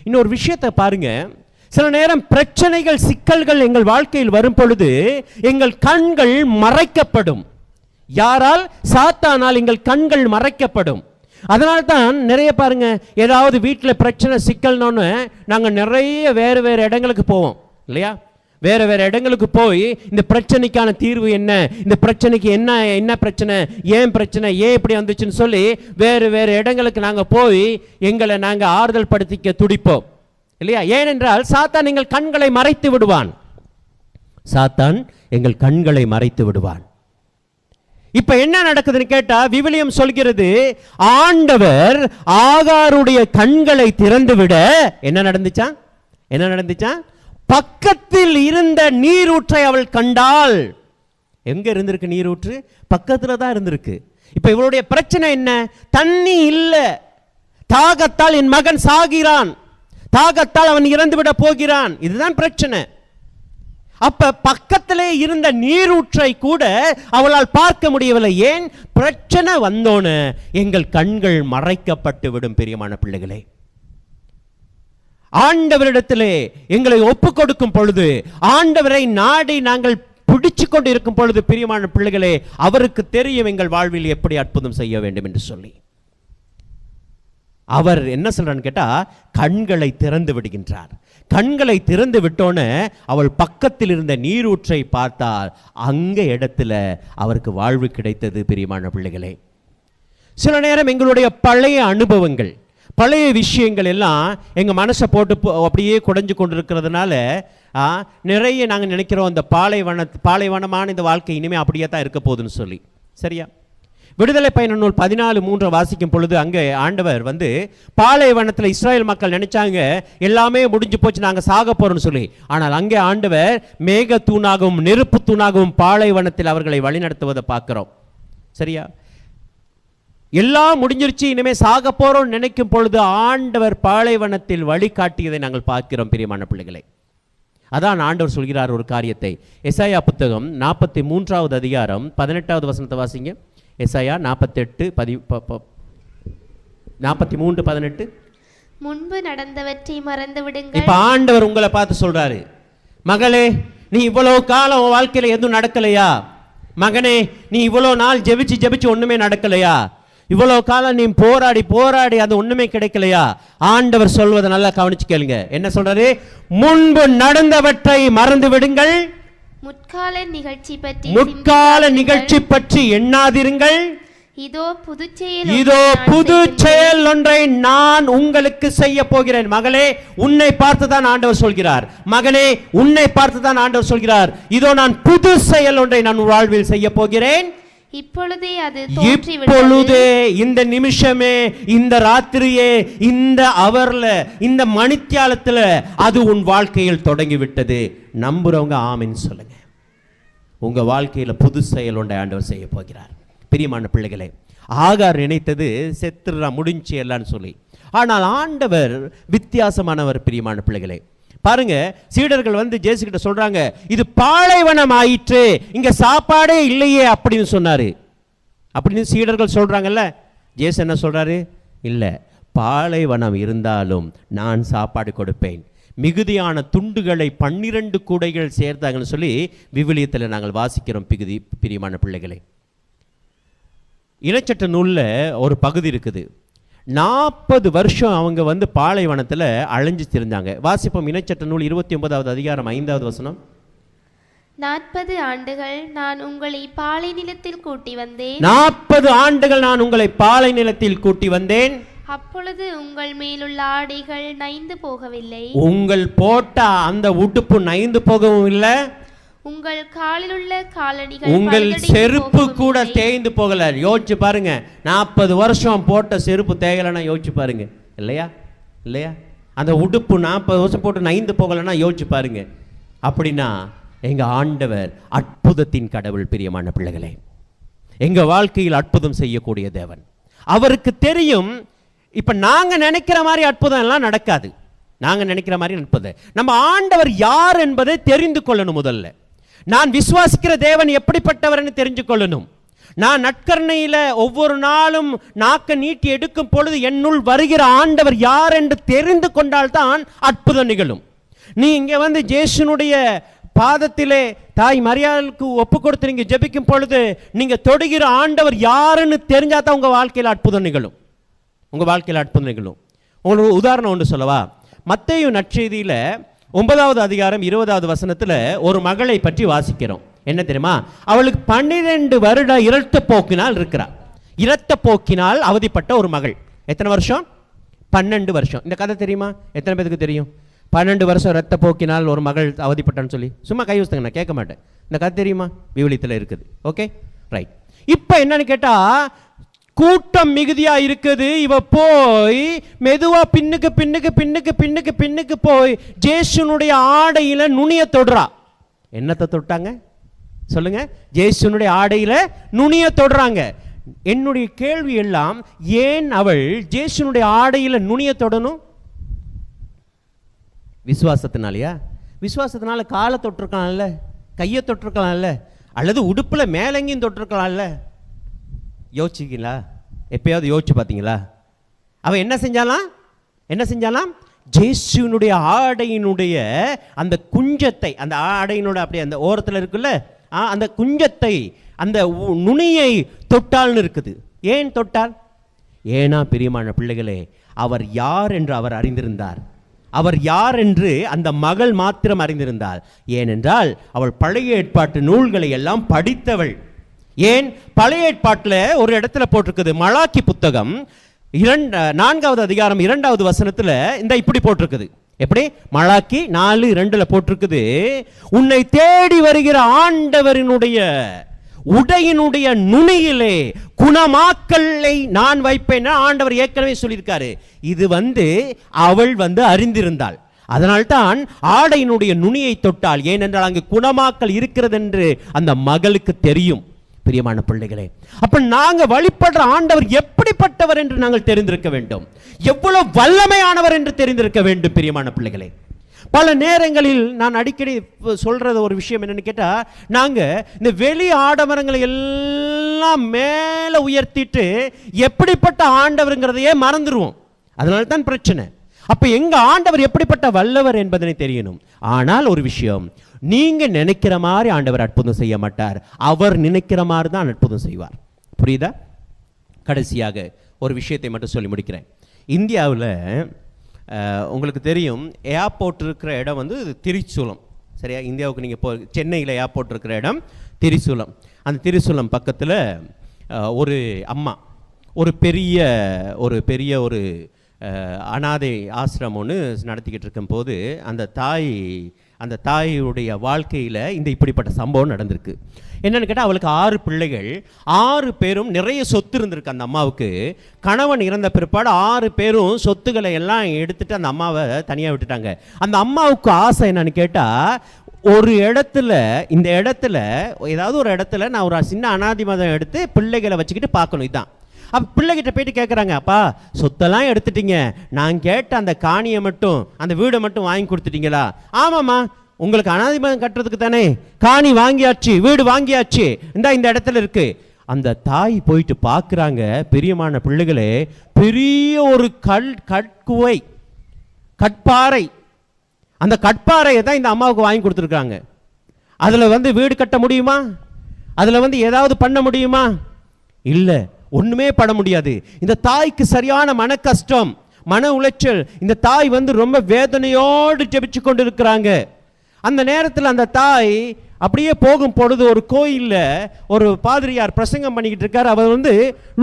இன்னொரு விஷயத்தை பாருங்க. சில நேரம் பிரச்சனைகள், சிக்கல்கள் எங்கள் வாழ்க்கையில் வரும் பொழுது எங்கள் கண்கள் மறைக்கப்படும். யாரால்? சாத்தானால் எங்கள் கண்கள் மறைக்கப்படும். அதனால தான் நிறைய பாருங்க, ஏதாவது வீட்டில் பிரச்சனை சிக்கல்னு நாங்கள் நிறைய வேறு இடங்களுக்கு போவோம் இல்லையா? வேறு இடங்களுக்கு போய் இந்த பிரச்சனைக்கான தீர்வு என்ன, இந்த பிரச்சனைக்கு என்ன பிரச்சனை, ஏன் இப்படி வந்துச்சுன்னு சொல்லி வேறு இடங்களுக்கு நாங்கள் போய் எங்களை நாங்கள் ஆறுதல் படுத்திக்க துடிப்போம் இல்லையா? ஏனென்றால் சாத்தான் எங்கள் கண்களை மறைத்து விடுவான். இப்ப என்ன நடக்குதுன்னு கேட்டா, விவிலியம் சொல்கிறது, ஆண்டவர் ஆகாருடைய கண்களை திறந்துவிட என்ன நடந்துச்சா? பக்கத்தில் இருந்த நீரூற்றை அவள் கண்டாள். எங்க இருந்திருக்கு நீரூற்று? பக்கத்துல தான் இருந்திருக்கு. இப்ப இவளுடைய பிரச்சனை என்ன? தண்ணி இல்ல, தாகத்தால் என் மகன் சாகிறான், தாகத்தால் அவன் இறந்துவிட போகிறான், இதுதான் பிரச்சனை. அப்ப பக்கத்திலே இருந்த நீரூற்றை கூட அவளால் பார்க்க முடியவில்லை. ஏன்? பிரச்சனை வந்தோன எங்கள் கண்கள் மறைக்கப்பட்டு விடும். பிரியமான பிள்ளைகளே, ஆண்டவரிடத்திலே எங்களை ஒப்புக் கொடுக்கும் பொழுது, ஆண்டவரை நாடி நாங்கள் பிடிச்சு கொண்டு இருக்கும் பொழுது, பிரியமான பிள்ளைகளே, அவருக்கு தெரியும் எங்கள் வாழ்வில் எப்படி அற்புதம் செய்ய வேண்டும் என்று சொல்லி. அவர் என்ன சொல்றான்னு கேட்டா, கண்களை திறந்து விடுகின்றார். கண்களை திறந்து விட்டோன அவள் பக்கத்தில் இருந்த நீரூற்றை பார்த்தால் அங்க இடத்துல அவருக்கு வாழ்வு கிடைத்தது. பிரியமான பிள்ளைகளே, சில நேரம் எங்களுடைய பழைய அனுபவங்கள், பழைய விஷயங்கள் எல்லாம் எங்க மனசை போட்டு அப்படியே குடைஞ்சு கொண்டிருக்கிறதுனால நிறைய நாங்கள் நினைக்கிறோம், இந்த பாலைவனமான இந்த வாழ்க்கை இனிமே அப்படியே தான் இருக்க போகுதுன்னு சொல்லி. சரியா? விடுதலை பயண நூல் 14:3 வாசிக்கும் பொழுது அங்கே ஆண்டவர் பாலைவனத்தில் இஸ்ராயல் மக்கள் நினைச்சாங்க எல்லாமே முடிஞ்சு போச்சு, நாங்கள் சாக போறோம்னு சொல்லி. ஆனால் அங்கே ஆண்டவர் மேக தூணாகவும் நெருப்பு தூணாகவும் பாலைவனத்தில் அவர்களை வழிநடத்துவதை பார்க்கிறோம். சரியா? எல்லாம் முடிஞ்சிருச்சு, இனிமே சாக போறோம் நினைக்கும் பொழுது ஆண்டவர் பாலைவனத்தில் வழிகாட்டியதை நாங்கள் பார்க்கிறோம். பிரியமான பிள்ளைகளை, அதான் ஆண்டவர் சொல்கிறார் ஒரு காரியத்தை. எசாயா புத்தகம் 43வது அதிகாரம் 18வது வசனத்தை வாசிங்க. எசாயா 43:18. முன்பு நடந்தவற்றை மறந்து விடுங்கள். இப்ப ஆண்டவர் உங்களை பார்த்து சொல்றாரு, மகளே, நீ இவ்வளவு காலம் உன் வாழ்க்கையில எதுவும் நடக்கலையா? மகனே, நீ இவ்வளவு நாள் ஜெபிச்சு ஜெபிச்சு ஒண்ணுமே நடக்கலையா? இவ்வளவு காலம் நீ போராடி போராடி அது ஒண்ணுமே கிடைக்கலையா? ஆண்டவர் சொல்வதை நல்லா கவனிச்சு கேளுங்க. என்ன சொல்றாரு? முன்பு நடந்தவற்றை மறந்து விடுங்கள், முற்கால நிகழ்ச்சி பற்றி எண்ணாதிருங்கள். இதோ புது செயல் ஒன்றை நான் உங்களுக்கு செய்ய போகிறேன். மகளே, உன்னை பார்த்துதான் ஆண்டவர் சொல்கிறார். மகனே, உன்னை பார்த்துதான் ஆண்டவர் சொல்கிறார். இதோ நான் புது செயல் ஒன்றை நான் வாழ்வில் செய்ய போகிறேன். இப்பொழுதே, இந்த நிமிஷமே, இந்த ராத்திரியே, இந்த அவர்ல, இந்த மணித்தியாலத்துல அது உன் வாழ்க்கையில் தொடங்கி விட்டது. நம்புறவங்க ஆமென் சொல்லுங்க. உங்க வாழ்க்கையில புது செயல் ஒன்றை ஆண்டவர் செய்ய போகிறார். பிரியமான பிள்ளைகளே, ஆகார் நினைத்தது செத்துறா முடிஞ்சு எல்லான்னு சொல்லி. ஆனால் ஆண்டவர் வித்தியாசமானவர். பிரியமான பிள்ளைகளே, பாருங்க, சீடர்கள் வந்து ஜேசு கிட்ட சொல்றாங்க, இது பாலைவனம் ஆயிற்று, இங்க சாப்பாடே இல்லையே அப்படின்னு சொன்னாரு. அப்படின்னு சீடர்கள் சொல்றாங்கல்ல. ஜேசு என்ன சொல்றாரு? இல்ல, பாலைவனம் இருந்தாலும் நான் சாப்பாடு கொடுப்பேன். மிகுதியான துண்டுகளை 12 கூடைகள் சேர்த்தாங்கன்னு சொல்லி விவிலியத்தில் நாங்கள் வாசிக்கிறோம். பிரியமான பிள்ளைகளே, இணைச்சட்ட நூல்ல ஒரு பகுதி இருக்குது. 40 வருஷம் அவங்க வந்து பாலைவனத்தில் அலைஞ்சு திரிஞ்சாங்க. வாசிப்போம். இணைச்சட்ட நூல் 29வது அதிகாரம் 5வது வசனம். 40 ஆண்டுகள் நான் உங்களை பாலை நிலத்தில் கூட்டி வந்தேன். 40 ஆண்டுகள் நான் உங்களை பாலை நிலத்தில் கூட்டி வந்தேன். அப்பொழுது உங்கள் மேலுள்ள ஆடைகள் நைந்து போகவில்லை. உங்கள் போட்ட அந்த உடுப்பு நைந்து போகவும் இல்லை. உங்கள் காலில் உள்ள காலணிகள், உங்கள் செருப்பு கூட தேய்ந்து போகல. யோசிச்சு பாருங்க, 40 வருஷம் போட்ட செருப்பு தேயலைன்னா யோசிச்சு பாருங்க. இல்லையா? இல்லையா? அந்த உடுப்பு 40 வருஷம் போட்டு நைந்து போகலன்னா யோசிச்சு பாருங்க. அப்படின்னா எங்க ஆண்டவர் அற்புதத்தின் கடவுள். பிரியமான பிள்ளைகளே, எங்க வாழ்க்கையில் அற்புதம் செய்யக்கூடிய தேவன். அவருக்கு தெரியும், இப்ப நாங்க நினைக்கிற மாதிரி அற்புதம் எல்லாம் நடக்காது. நாங்க நினைக்கிற மாதிரி அற்புதம், நம்ம ஆண்டவர் யார் என்பதை தெரிந்து கொள்ளணும். முதல்ல நான் விசுவாசிக்கிற தேவன் எப்படிப்பட்டவர் தெரிஞ்சு கொள்ளணும். நான் நற்கருணையில ஒவ்வொரு நாளும் நாக்க நீட்டி எடுக்கும் பொழுது என்னுள் வருகிற ஆண்டவர் யார் என்று தெரிந்து கொண்டால்தான் அற்புதம் நிகழும். நீ இங்க வந்து ஜேசுனுடைய பாதத்திலே தாய் மரியாளுக்கு ஒப்பு கொடுத்து நீங்க ஜெபிக்கும் பொழுது நீங்க தொடுகிற ஆண்டவர் யாருன்னு தெரிஞ்சாதான் உங்க வாழ்க்கையில் அற்புதம் நிகழும். உங்க வாழ்க்கையில் அற்புதம் நிகழும். உங்களுக்கு உதாரணம் ஒன்று சொல்லவா? மத்தேயு நற்செய்தியில 9வது அதிகாரம் 20வது வசனத்துல ஒரு மகளை பற்றி வாசிக்கிறோம். என்ன தெரியுமா? அவளுக்கு 12 வருட இரத்த போக்கினால் இருக்கிறார். இரத்த போக்கினால் அவதிப்பட்ட ஒரு மகள். எத்தனை வருஷம்? 12 வருஷம். இந்த கதை தெரியுமா? எத்தனை பேருக்கு தெரியும்? 12 வருஷம் இரத்த போக்கினால் ஒரு மகள் அவதிப்பட்டான்னு சொல்லி சும்மா கை வச்சுங்க, நான் கேட்க மாட்டேன். இந்த கதை தெரியுமா? விவிலியத்தில் இருக்குது. Okay, right. இப்போ என்னன்னு கேட்டா, கூட்டம் மிகுதியா இருக்குது. இவ போய் மெதுவா பின்னுக்கு பின்னுக்கு பின்னுக்கு பின்னுக்கு பின்னுக்கு போய் ஜேசுனுடைய ஆடையில நுனிய தொடுறா. என்னத்தை தொட்டாங்க சொல்லுங்க? ஜேசுனுடைய ஆடையில நுனிய தொடுறாங்க. என்னுடைய கேள்வி எல்லாம், ஏன் அவள் ஜேசுனுடைய ஆடையில நுனிய தொடணும்? விசுவாசத்தினாலயா? விசுவாசத்தினால காலை தொட்டிருக்கலாம்ல, கையை தொட்டிருக்கலாம்ல, அல்லது உடுப்புல மேலங்கியும் தொட்டிருக்கலாம்ல. யோசிச்சிங்களா? எப்பயாவது யோசிச்சு பார்த்தீங்களா? அவன் என்ன செஞ்சாலாம்? ஜேசுனுடைய ஆடையினுடைய அந்த குஞ்சத்தை, அந்த ஆடையினுடைய அப்படியே அந்த ஓரத்தில் இருக்குல்ல, அந்த குஞ்சத்தை, அந்த நுனியை தொட்டால்னு இருக்குது. ஏன் தொட்டால்? ஏனா பிரியமான பிள்ளைகளே, அவர் யார் என்று அவர் அறிந்திருந்தார். அவர் யார் என்று அந்த மகள் மாத்திரம் அறிந்திருந்தாள். ஏனென்றால் அவள் பழைய ஏற்பாட்டு நூல்களை எல்லாம் படித்தவள். ஏன்? பழைய ஏற்பாட்டில் ஒரு இடத்துல போட்டிருக்குது, மலாக்கி புத்தகம் 4வது அதிகாரம் 2வது வசனத்துல இந்த இப்படி போட்டிருக்குது. எப்படி? மலாக்கி 4:2 போட்டிருக்குது, உன்னை தேடி வருகிற ஆண்டவரினுடைய உடையினுடைய நுனியிலே குணமாக்கலை நான் வைப்பேன். ஆண்டவர் ஏற்கனவே சொல்லியிருக்காரு. இது அவள் அறிந்திருந்தாள். அதனால்தான் ஆடையினுடைய நுனியை தொட்டாள். ஏனென்றால் அங்கு குணமாக்கல் இருக்கிறது என்று அந்த மகளுக்கு தெரியும். பிரியமான பிள்ளைகளே, அப்ப நாங்க வழிபடுற ஆண்டவர் எப்படிப்பட்டவர் என்று நாங்கள் தெரிந்திருக்க வேண்டும். எவ்வளவு வல்லமையானவர் என்று தெரிந்திருக்க வேண்டும். பிரியமான பிள்ளைகளே, பல நேரங்களில் நான் அடிக்கடி சொல்றது ஒரு விஷயம் என்னன்னு கேட்டா, நாங்க இந்த வெளி ஆடம்பரங்களை எல்லாம் மேல உயர்த்திட்டு எப்படிப்பட்ட ஆண்டவருங்கிறதையே மறந்துடுவோம். அதனால தான் பிரச்சனை. அப்ப எங்க ஆண்டவர் எப்படிப்பட்ட வல்லவர் என்பதனை தெரியணும். ஆனால் ஒரு விஷயம், நீங்க நினைக்கிற மாதிரி ஆண்டவர் அற்புதம் செய்ய மாட்டார். அவர் நினைக்கிற மாதிரி தான் அற்புதம் செய்வார். புரியுதா? கடைசியாக ஒரு விஷயத்தை மட்டும் சொல்லி முடிக்கிறேன். இந்தியாவில் உங்களுக்கு தெரியும், ஏர்போர்ட் இருக்கிற இடம் வந்து திரிசூலம். சரியா? இந்தியாவுக்கு நீங்கள் சென்னையில் ஏர்போர்ட் இருக்கிற இடம் திரிசூலம். அந்த திரிசூலம் பக்கத்தில் ஒரு அம்மா ஒரு பெரிய ஒரு அனாதை ஆசிரமம் ஒன்று நடத்திக்கிட்டு இருக்கும்போது அந்த தாயுடைய வாழ்க்கையில் இந்த இப்படிப்பட்ட சம்பவம் நடந்திருக்கு. என்னன்னு கேட்டால், அவளுக்கு 6 பிள்ளைகள், 6 பேரும் நிறைய சொத்து இருந்திருக்கு. அந்த அம்மாவுக்கு கணவன் இறந்த பிற்பாடு 6 பேரும் சொத்துக்களை எல்லாம் எடுத்துட்டு அந்த அம்மாவை தனியாக விட்டுட்டாங்க. அந்த அம்மாவுக்கு ஆசை என்னன்னு கேட்டால், ஒரு இடத்துல, இந்த இடத்துல ஏதாவது ஒரு இடத்துல நான் ஒரு சின்ன அனாதி மதம் எடுத்து பிள்ளைகளை வச்சுக்கிட்டு பார்க்கணும். இதுதான். அப்போ பிள்ளைகிட்ட போயிட்டு கேட்குறாங்க, அப்பா சொத்தெல்லாம் எடுத்துட்டீங்க, நான் கேட்ட அந்த காணியை மட்டும், அந்த வீடை மட்டும் வாங்கி கொடுத்துட்டீங்களா? ஆமாம்மா, உங்களுக்கு அனாதிமதம் கட்டுறதுக்கு தானே காணி வாங்கியாச்சு, வீடு வாங்கியாச்சு, இந்த இடத்துல இருக்கு. அந்த தாய் போயிட்டு பார்க்குறாங்க, பிரியமான பிள்ளைகளே, பெரிய ஒரு கற்குவை, கற்பாறை, அந்த கற்பாறையை தான் இந்த அம்மாவுக்கு வாங்கி கொடுத்துருக்காங்க. அதில் வீடு கட்ட முடியுமா? அதில் ஏதாவது பண்ண முடியுமா? இல்லை, ஒண்ணுமே பண்ண முடியாது. இந்த தாய்க்கு சரியான மன கஷ்டம், மன உளைச்சல். இந்த தாய் ரொம்ப வேதனையோடு ஜெபிச்சு கொண்டு இருக்கிறாங்க. அந்த நேரத்தில் அந்த தாய் அப்படியே போகும் பொழுது ஒரு கோயில்ல ஒரு பாதிரியார் பிரசங்கம் பண்ணிக்கிட்டு இருக்கார். அவர்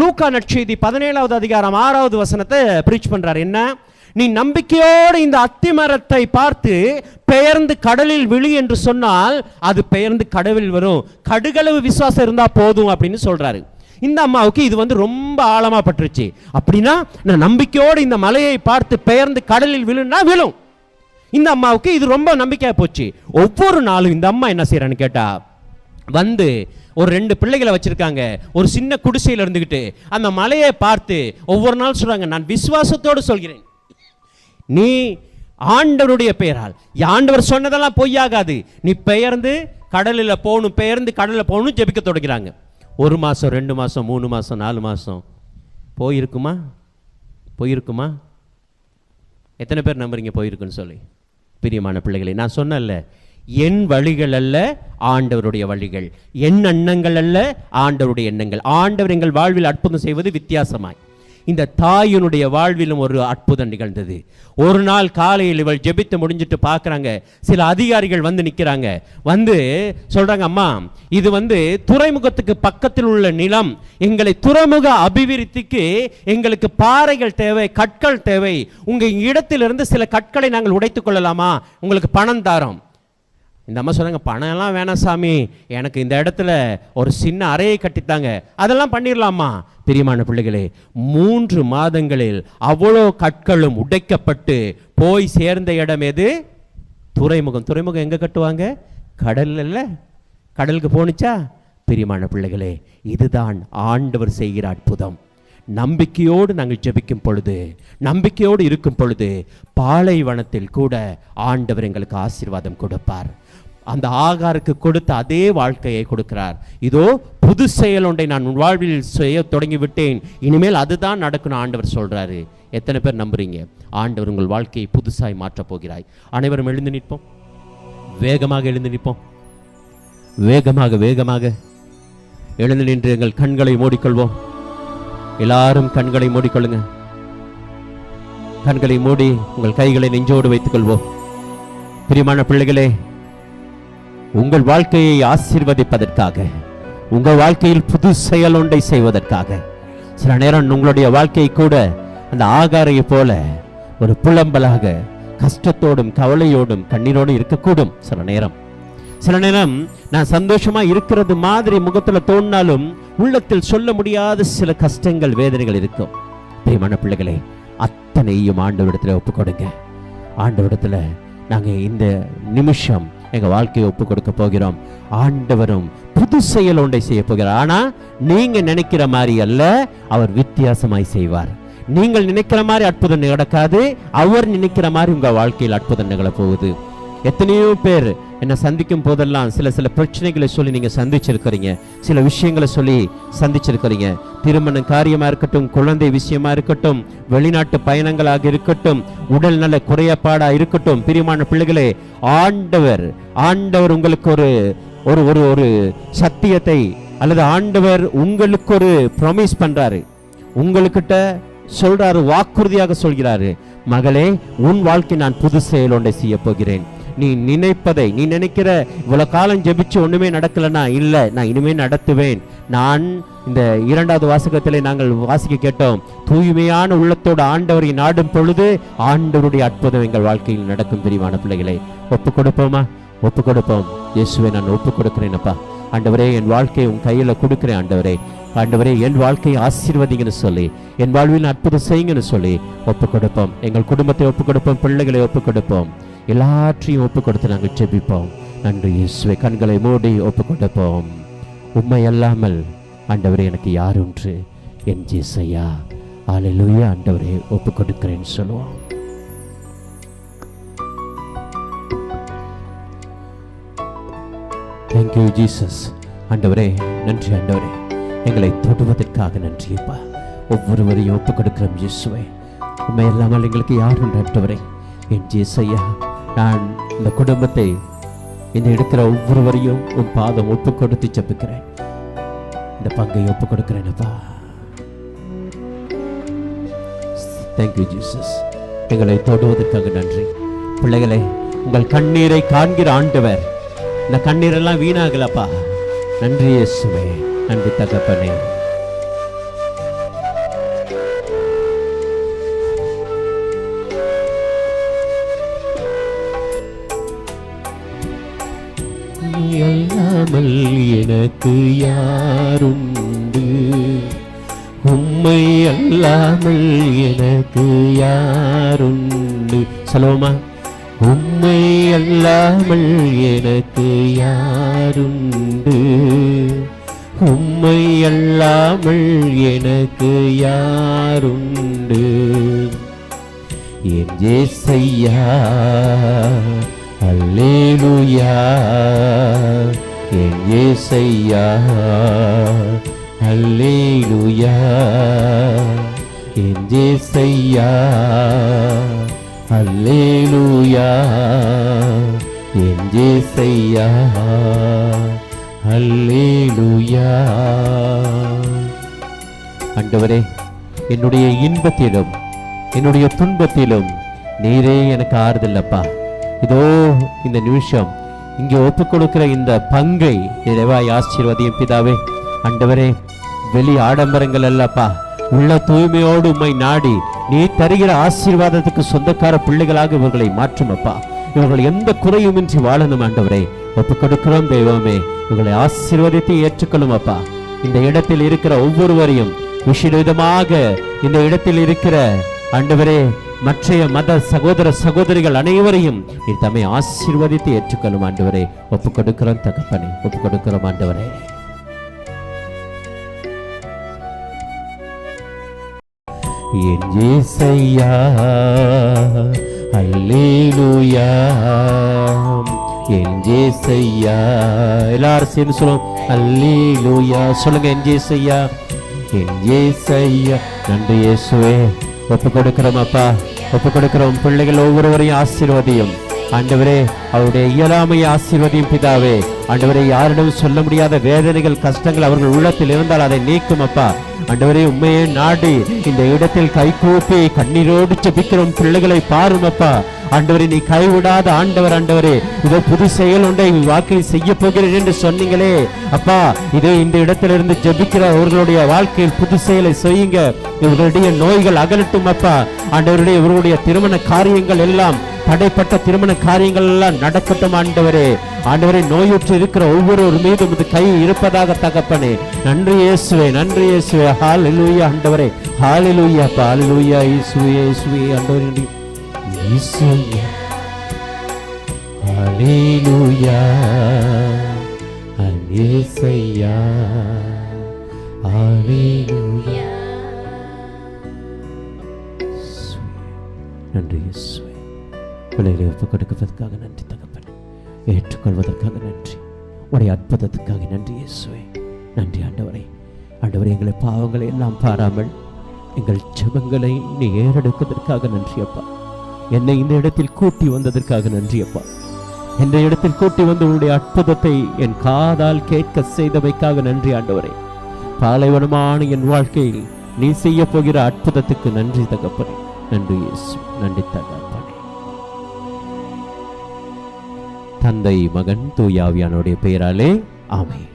லூக்கா நற்செய்தி 17வது அதிகாரம் 6வது வசனத்தை பிரீச் பண்றார். என்ன? நீ நம்பிக்கையோடு இந்த அத்தி மரத்தை பார்த்து பெயர்ந்து கடலில் விழி என்று சொன்னால் அது பெயர்ந்து கடலில் வரும், கடுகளவு விசுவாசம் இருந்தா போதும் அப்படின்னு சொல்றாரு. இந்த அம்மாவுக்கு இது ரொம்ப ஆழமா பட்டுருச்சு. அப்படின்னா நான் நம்பிக்கையோடு இந்த மலையை பார்த்து பெயர்ந்து கடலில் விழுன்னா விழும். இந்த அம்மாவுக்கு இது ரொம்ப நம்பிக்கையா போச்சு. ஒவ்வொரு நாளும் இந்த அம்மா என்ன செய்யறான்னு கேட்டா, ஒரு 2 பிள்ளைகளை வச்சிருக்காங்க, ஒரு சின்ன குடிசையில் இருந்துகிட்டு அந்த மலையை பார்த்து ஒவ்வொரு நாள் சொல்றாங்க, நான் விசுவாசத்தோடு சொல்கிறேன், நீ ஆண்டவருடைய பெயரால், ஆண்டவர் சொன்னதெல்லாம் பொய்யாகாது, நீ பெயர்ந்து கடலில் போகணும், பெயர்ந்து கடலில் போகணும் ஜெபிக்க தொடங்கிறாங்க. 1 மாதம் 2 மாதம் 3 மாதம் 4 மாதம் போயிருக்குமா? எத்தனை பேர் நம்புறீங்க போயிருக்குன்னு சொல்லி? பிரியமான பிள்ளைகளை, நான் சொன்னேன்ல, என் வழிகள் அல்ல ஆண்டவருடைய வழிகள், என் எண்ணங்கள் அல்ல ஆண்டவருடைய எண்ணங்கள். ஆண்டவர் எங்கள் வாழ்வில் அற்புதம் செய்வது வித்தியாசமாய். இந்த தாயினுடைய வாழ்விலும் ஒரு அற்புதம் நிகழ்ந்தது. ஒரு நாள் காலையில் இவள் ஜெபித்து முடிஞ்சிட்டு பார்க்குறாங்க, சில அதிகாரிகள் நிற்கிறாங்க, சொல்றாங்க, அம்மா இது துறைமுகத்துக்கு பக்கத்தில் உள்ள நிலம், எங்களை துறைமுக அபிவிருத்திக்கு எங்களுக்கு பாறைகள் தேவை, கற்கள் தேவை, உங்க இடத்திலிருந்து சில கற்களை நாங்கள் உடைத்துக் கொள்ளலாமா, உங்களுக்கு பணம் தாரோம். இந்த அம்மா சொன்னாங்க, பணம் எல்லாம் வேணாம் சாமி, எனக்கு இந்த இடத்துல ஒரு சின்ன அறையை கட்டித்தாங்க, அதெல்லாம் பண்ணிடலாமா? பிரியமான பிள்ளைகளே, 3 மாதங்களில் அவ்வளோ கற்களும் உடைக்கப்பட்டு போய் சேர்ந்த இடம் எது? துறைமுகம். துறைமுகம் எங்க கட்டுவாங்க? கடல்ல. கடலுக்கு போனுச்சா? பிரியமான பிள்ளைகளே, இதுதான் ஆண்டவர் செய்கிற அற்புதம். நம்பிக்கையோடு நாங்கள் ஜெபிக்கும் பொழுது, நம்பிக்கையோடு இருக்கும் பொழுது, பாலைவனத்தில் கூட ஆண்டவர் எங்களுக்கு ஆசீர்வாதம் கொடுப்பார். அந்த ஆகாருக்கு கொடுத்த அதே வாழ்க்கையை கொடுக்கிறார். இதோ புது செயல் ஒன்றை நான் உன் வாழ்வில் செய்ய தொடங்கி விட்டேன், இனிமேல் அதுதான் நடக்கணும் ஆண்டவர் சொல்றாரு. எத்தனை பேர் நம்புறீங்க ஆண்டவர் உங்கள் வாழ்க்கையை புதுசாய் மாற்றப் போகிறாய்? அனைவரும் எழுந்து நிற்போம், வேகமாக எழுந்து நிற்போம், வேகமாக எழுந்து நின்று எங்கள் கண்களை மூடிக்கொள்வோம். எல்லாரும் கண்களை மூடிக்கொள்ளுங்க. கண்களை மூடி உங்கள் கைகளை நெஞ்சோடு வைத்துக் கொள்வோம். பிரியமான பிள்ளைகளே, உங்கள் வாழ்க்கையை ஆசீர்வதிப்பதற்காக, உங்கள் வாழ்க்கையில் புது செயல் ஒன்றை செய்வதற்காக, சில நேரம் உங்களுடைய வாழ்க்கை கூட அந்த ஆகாரையை போல ஒரு புலம்பலாக, கஷ்டத்தோடும் கவலையோடும் கண்ணீரோடும் இருக்கக்கூடும். சில நேரம் நான் சந்தோஷமா இருக்கிறது மாதிரி முகத்துல தோணினாலும் உள்ளத்தில் சொல்ல முடியாத சில கஷ்டங்கள், வேதனைகள் இருக்கும். பிரியமான பிள்ளைகளே, அத்தனையும் ஆண்டவரிடத்துல ஒப்பு கொடுங்க. ஆண்டவரிடத்துல நாங்க இந்த நிமிஷம் எங்க வாழ்க்கையை ஒப்பு கொடுக்க போகிறோம். ஆண்டவரும் புது செயல் ஒன்றை செய்ய போகிறார். ஆனா நீங்க நினைக்கிற மாதிரி அல்ல, அவர் வித்தியாசமாய் செய்வார். நீங்கள் நினைக்கிற மாதிரி அற்புதம் நடக்காது, அவர் நினைக்கிற மாதிரி உங்க வாழ்க்கையில் அற்புதம் நிகழ போகுது. எத்தனையோ பேர் என்னை சந்திக்கும் போதெல்லாம் சில பிரச்சனைகளை சொல்லி நீங்க சந்திச்சிருக்கிறீங்க, சில விஷயங்களை சொல்லி சந்திச்சிருக்கிறீங்க. திருமண காரியமா இருக்கட்டும், குழந்தை விஷயமா இருக்கட்டும், வெளிநாட்டு பயணங்களாக இருக்கட்டும், உடல் நல குறைபாடா இருக்கட்டும். பிரியமான பிள்ளைகளே, ஆண்டவர் உங்களுக்கு ஒரு சத்தியத்தை அல்லது ஆண்டவர் உங்களுக்கு ஒரு ப்ராமிஸ் பண்றாரு, உங்களுக்கிட்ட சொல்றாரு, வாக்குறுதியாக சொல்கிறாரு, மகளே உன் வாழ்க்கை நான் புது செயல் ஒன்றை செய்ய போகிறேன். நீ நினைப்பதை, நீ நினைக்கிற இவ்வளவு காலம் ஜெபிச்சு ஒண்ணுமே நடக்கலன்னா இல்ல, நான் இனிமே நடத்துவேன். நான் இந்த 2வது வாசகத்திலே நாங்கள் வாசிக்க கேட்டோம், தூய்மையான உள்ளத்தோடு ஆண்டவரை நாடும் பொழுது ஆண்டவருடைய அற்புதம் எங்கள் வாழ்க்கையில் நடக்கும். பிரியமான பிள்ளைகளை, ஒப்பு கொடுப்போமா? ஒப்பு கொடுப்போம். இயேசுவை நான் ஒப்பு கொடுக்கிறேனப்பா. ஆண்டவரே, என் வாழ்க்கையை உன் கையில கொடுக்கிறேன். ஆண்டவரே என் வாழ்க்கையை ஆசீர்வதிங்கன்னு சொல்லி, என் வாழ்வில் அற்புதம் செய்யுங்கன்னு சொல்லி ஒப்பு கொடுப்போம். எங்கள் குடும்பத்தை ஒப்பு கொடுப்போம், பிள்ளைகளை ஒப்பு கொடுப்போம், எல்லாற்றையும் ஒப்பு கொடுத்து நாங்கள் ஜெபிப்போம். நன்றி இயேசுவே. கண்களை மூடி ஒப்பு கொடுப்போம். உம்மை அல்லாமல் ஆண்டவரே எனக்கு யார் ஒன்று? என் ஜேசையா. அல்லேலூயா. ஆண்டவரே ஒப்பு கொடுக்கிறேன்னு சொல்லுவோம். Thank you Jesus. ஆண்டவரே நன்றி. ஆண்டவரே எங்களை தொடுவதற்காக நன்றியப்பா. ஒவ்வொருவரையும் ஒப்பு கொடுக்கிறோம் இயேசுவே. உண்மை இல்லாமல் எங்களுக்கு யாரும் ஆண்டவரே என் ஜேசையா. நான் இந்த குடும்பத்தை, இந்த இருக்கிற ஒவ்வொருவரையும் உன் பாதம் ஒப்பு கொடுத்து ஜெபிக்கிறேன். இந்த பங்கை ஒப்பு கொடுக்கிறேனப்பா. Thank you Jesus. எங்களை தொடுவதற்காக நன்றி. பிள்ளைகளை, உங்கள் கண்ணீரை காண்கிற ஆண்டவர். இந்த கண்ணீரெல்லாம் வீணாகலப்பா. நன்றி இயேசுவே. நன்றி தகப்பனே. அல்லாமல் எனக்கு யாருண்டு? உம்மை அல்லாமல் எனக்கு யாருண்டு? சொல்லுவோமா? உம்மை அல்லாமல் எனக்கு யாருண்டு? உம்மை அல்லாமல் எனக்கு யாருண்டு? என் இயேசையா. அல்லேலூயா. என் இயேசையா. அல்லேலூயா. என் இயேசையா. அல்லேலூயா. என் இயேசையா. அல்லேலூயா. ஆண்டவரே, என்னுடைய இன்பத்திலும் என்னுடைய துன்பத்திலும் நீரே எனக்கு ஆறுதல்லப்பா. இதோ இந்த நிமிஷம் இங்கே ஒப்பு கொடுக்கிற இந்த பங்கை நிறைவாய் ஆசீர்வதியும் பிதாவே. ஆண்டவரே, வெளி ஆடம்பரங்கள் அல்லப்பா, உள்ள தூய்மையோடு உம்மை நாடி நீ தருகிற ஆசீர்வாதத்துக்கு சொந்தக்கார பிள்ளைகளாக இவர்களை மாற்றும் அப்பா. இவர்கள் எந்த குறையுமின்றி வாழணும் ஆண்டவரே. ஒப்பு கொடுக்கிறோம் தெய்வமே. இவர்களை ஆசீர்வாதத்தை ஏற்றுக்கொள்ளும் அப்பா. இந்த இடத்தில் இருக்கிற ஒவ்வொருவரையும் விசேஷமாக இந்த இடத்தில் இருக்கிற ஆண்டவரே மற்றைய மத சகோதர சகோதரிகள் அனைவரையும் நீ தம்மை ஆசீர்வதித்து ஏற்றுக்கொள்ளும் ஆண்டவரே. ஒப்பு கொடுக்கிறோம் தகப்பனே. ஒப்பு கொடுக்கிறோம் ஆண்டவரே. என் இயேசையா. அல்லேலூயா. என் இயேசையா. எல்லாரும் சேர்ந்து சொல்லுவோம். அல்லேலூயா. சொல்லுங்க. என் இயேசையா. என் இயேசையா. நன்றி இயேசுவே. ஒப்பு கொடுக்கிறோம் அப்பா. ஒப்பு கொடுக்கிறோம். பிள்ளைகள் ஒவ்வொருவரையும் ஆசீர்வதியும் ஆண்டவரே. அவருடைய இயலாமையை ஆசீர்வதியும் பிதாவே. ஆண்டவரே, யாரிடம் சொல்ல முடியாத வேதனைகள் கஷ்டங்கள் அவர்கள் உள்ளத்தில் இருந்தால் அதை நீக்கும் அப்பா. ஆண்டவரே, உண்மையை நாடி இந்த இடத்தில் கைகூப்பி கண்ணீரோடு ஜெபிக்கிறோம் பிள்ளைகளை பாரும் அப்பா. ஆண்டவரே, நீ கைவிடாத ஆண்டவர். ஆண்டவரே, இதோ புது செயல் ஒன்றை வாழ்க்கையில் செய்ய போகிறேன் என்று சொன்னீங்களே அப்பா. இதோ இந்த இடத்திலிருந்து ஜெபிக்கிற அவர்களுடைய வாழ்க்கையில் புது செயலை செய்யுங்க. இவர்களுடைய நோய்கள் அகலட்டும் அப்பா. ஆண்டவருடைய இவர்களுடைய திருமண காரியங்கள் எல்லாம், தடைப்பட்ட திருமண காரியங்கள் எல்லாம் நடக்கட்டும் ஆண்டவரே. ஆண்டவரே, நோயுற்று இருக்கிற ஒவ்வொரு மீதும் இது கை இருப்பதாக தகப்பனே. நன்றி இயேசுவே. நன்றி இயேசுவே. ஹல்லேலூயா ஆண்டவரே. ஹல்லேலூயா அப்பா. ஹல்லேலூயா இயேசுவே. இயேசுவே ஆண்டவரே. இயேசுவே. ஹல்லேலூயா. இயேசையா. ஹல்லேலூயா. நன்றி இயேசுவே. பிள்ளைகளை ஒப்புக் கொடுப்பதற்காக நன்றி தகப்பனே. ஏற்றுக்கொள்வதற்காக நன்றி. உடைய அற்புதத்துக்காக நன்றி இயேசுவே. நன்றி ஆண்டவரே. ஆண்டவரே, எங்களை பாவங்களை எல்லாம் பாராமல் எங்கள் ஜெபங்களை நீ ஏறெடுப்பதற்காக நன்றி அப்பா. என்னை இந்த இடத்தில் கூட்டி வந்ததற்காக நன்றி அப்பா. இந்த இடத்தில் கூட்டி வந்து உன்னுடைய அற்புதத்தை என் காதால் கேட்க செய்தமைக்காக நன்றி ஆண்டவரே. பாலைவனமான என் வாழ்க்கையில் நீ செய்ய போகிற அற்புதத்துக்கு நன்றி தகப்பனே. நன்றி இயேசு. நன்றி தகப்பனே. தந்தை, மகன், தூய ஆவியானவருடைய பெயராலே ஆமென்.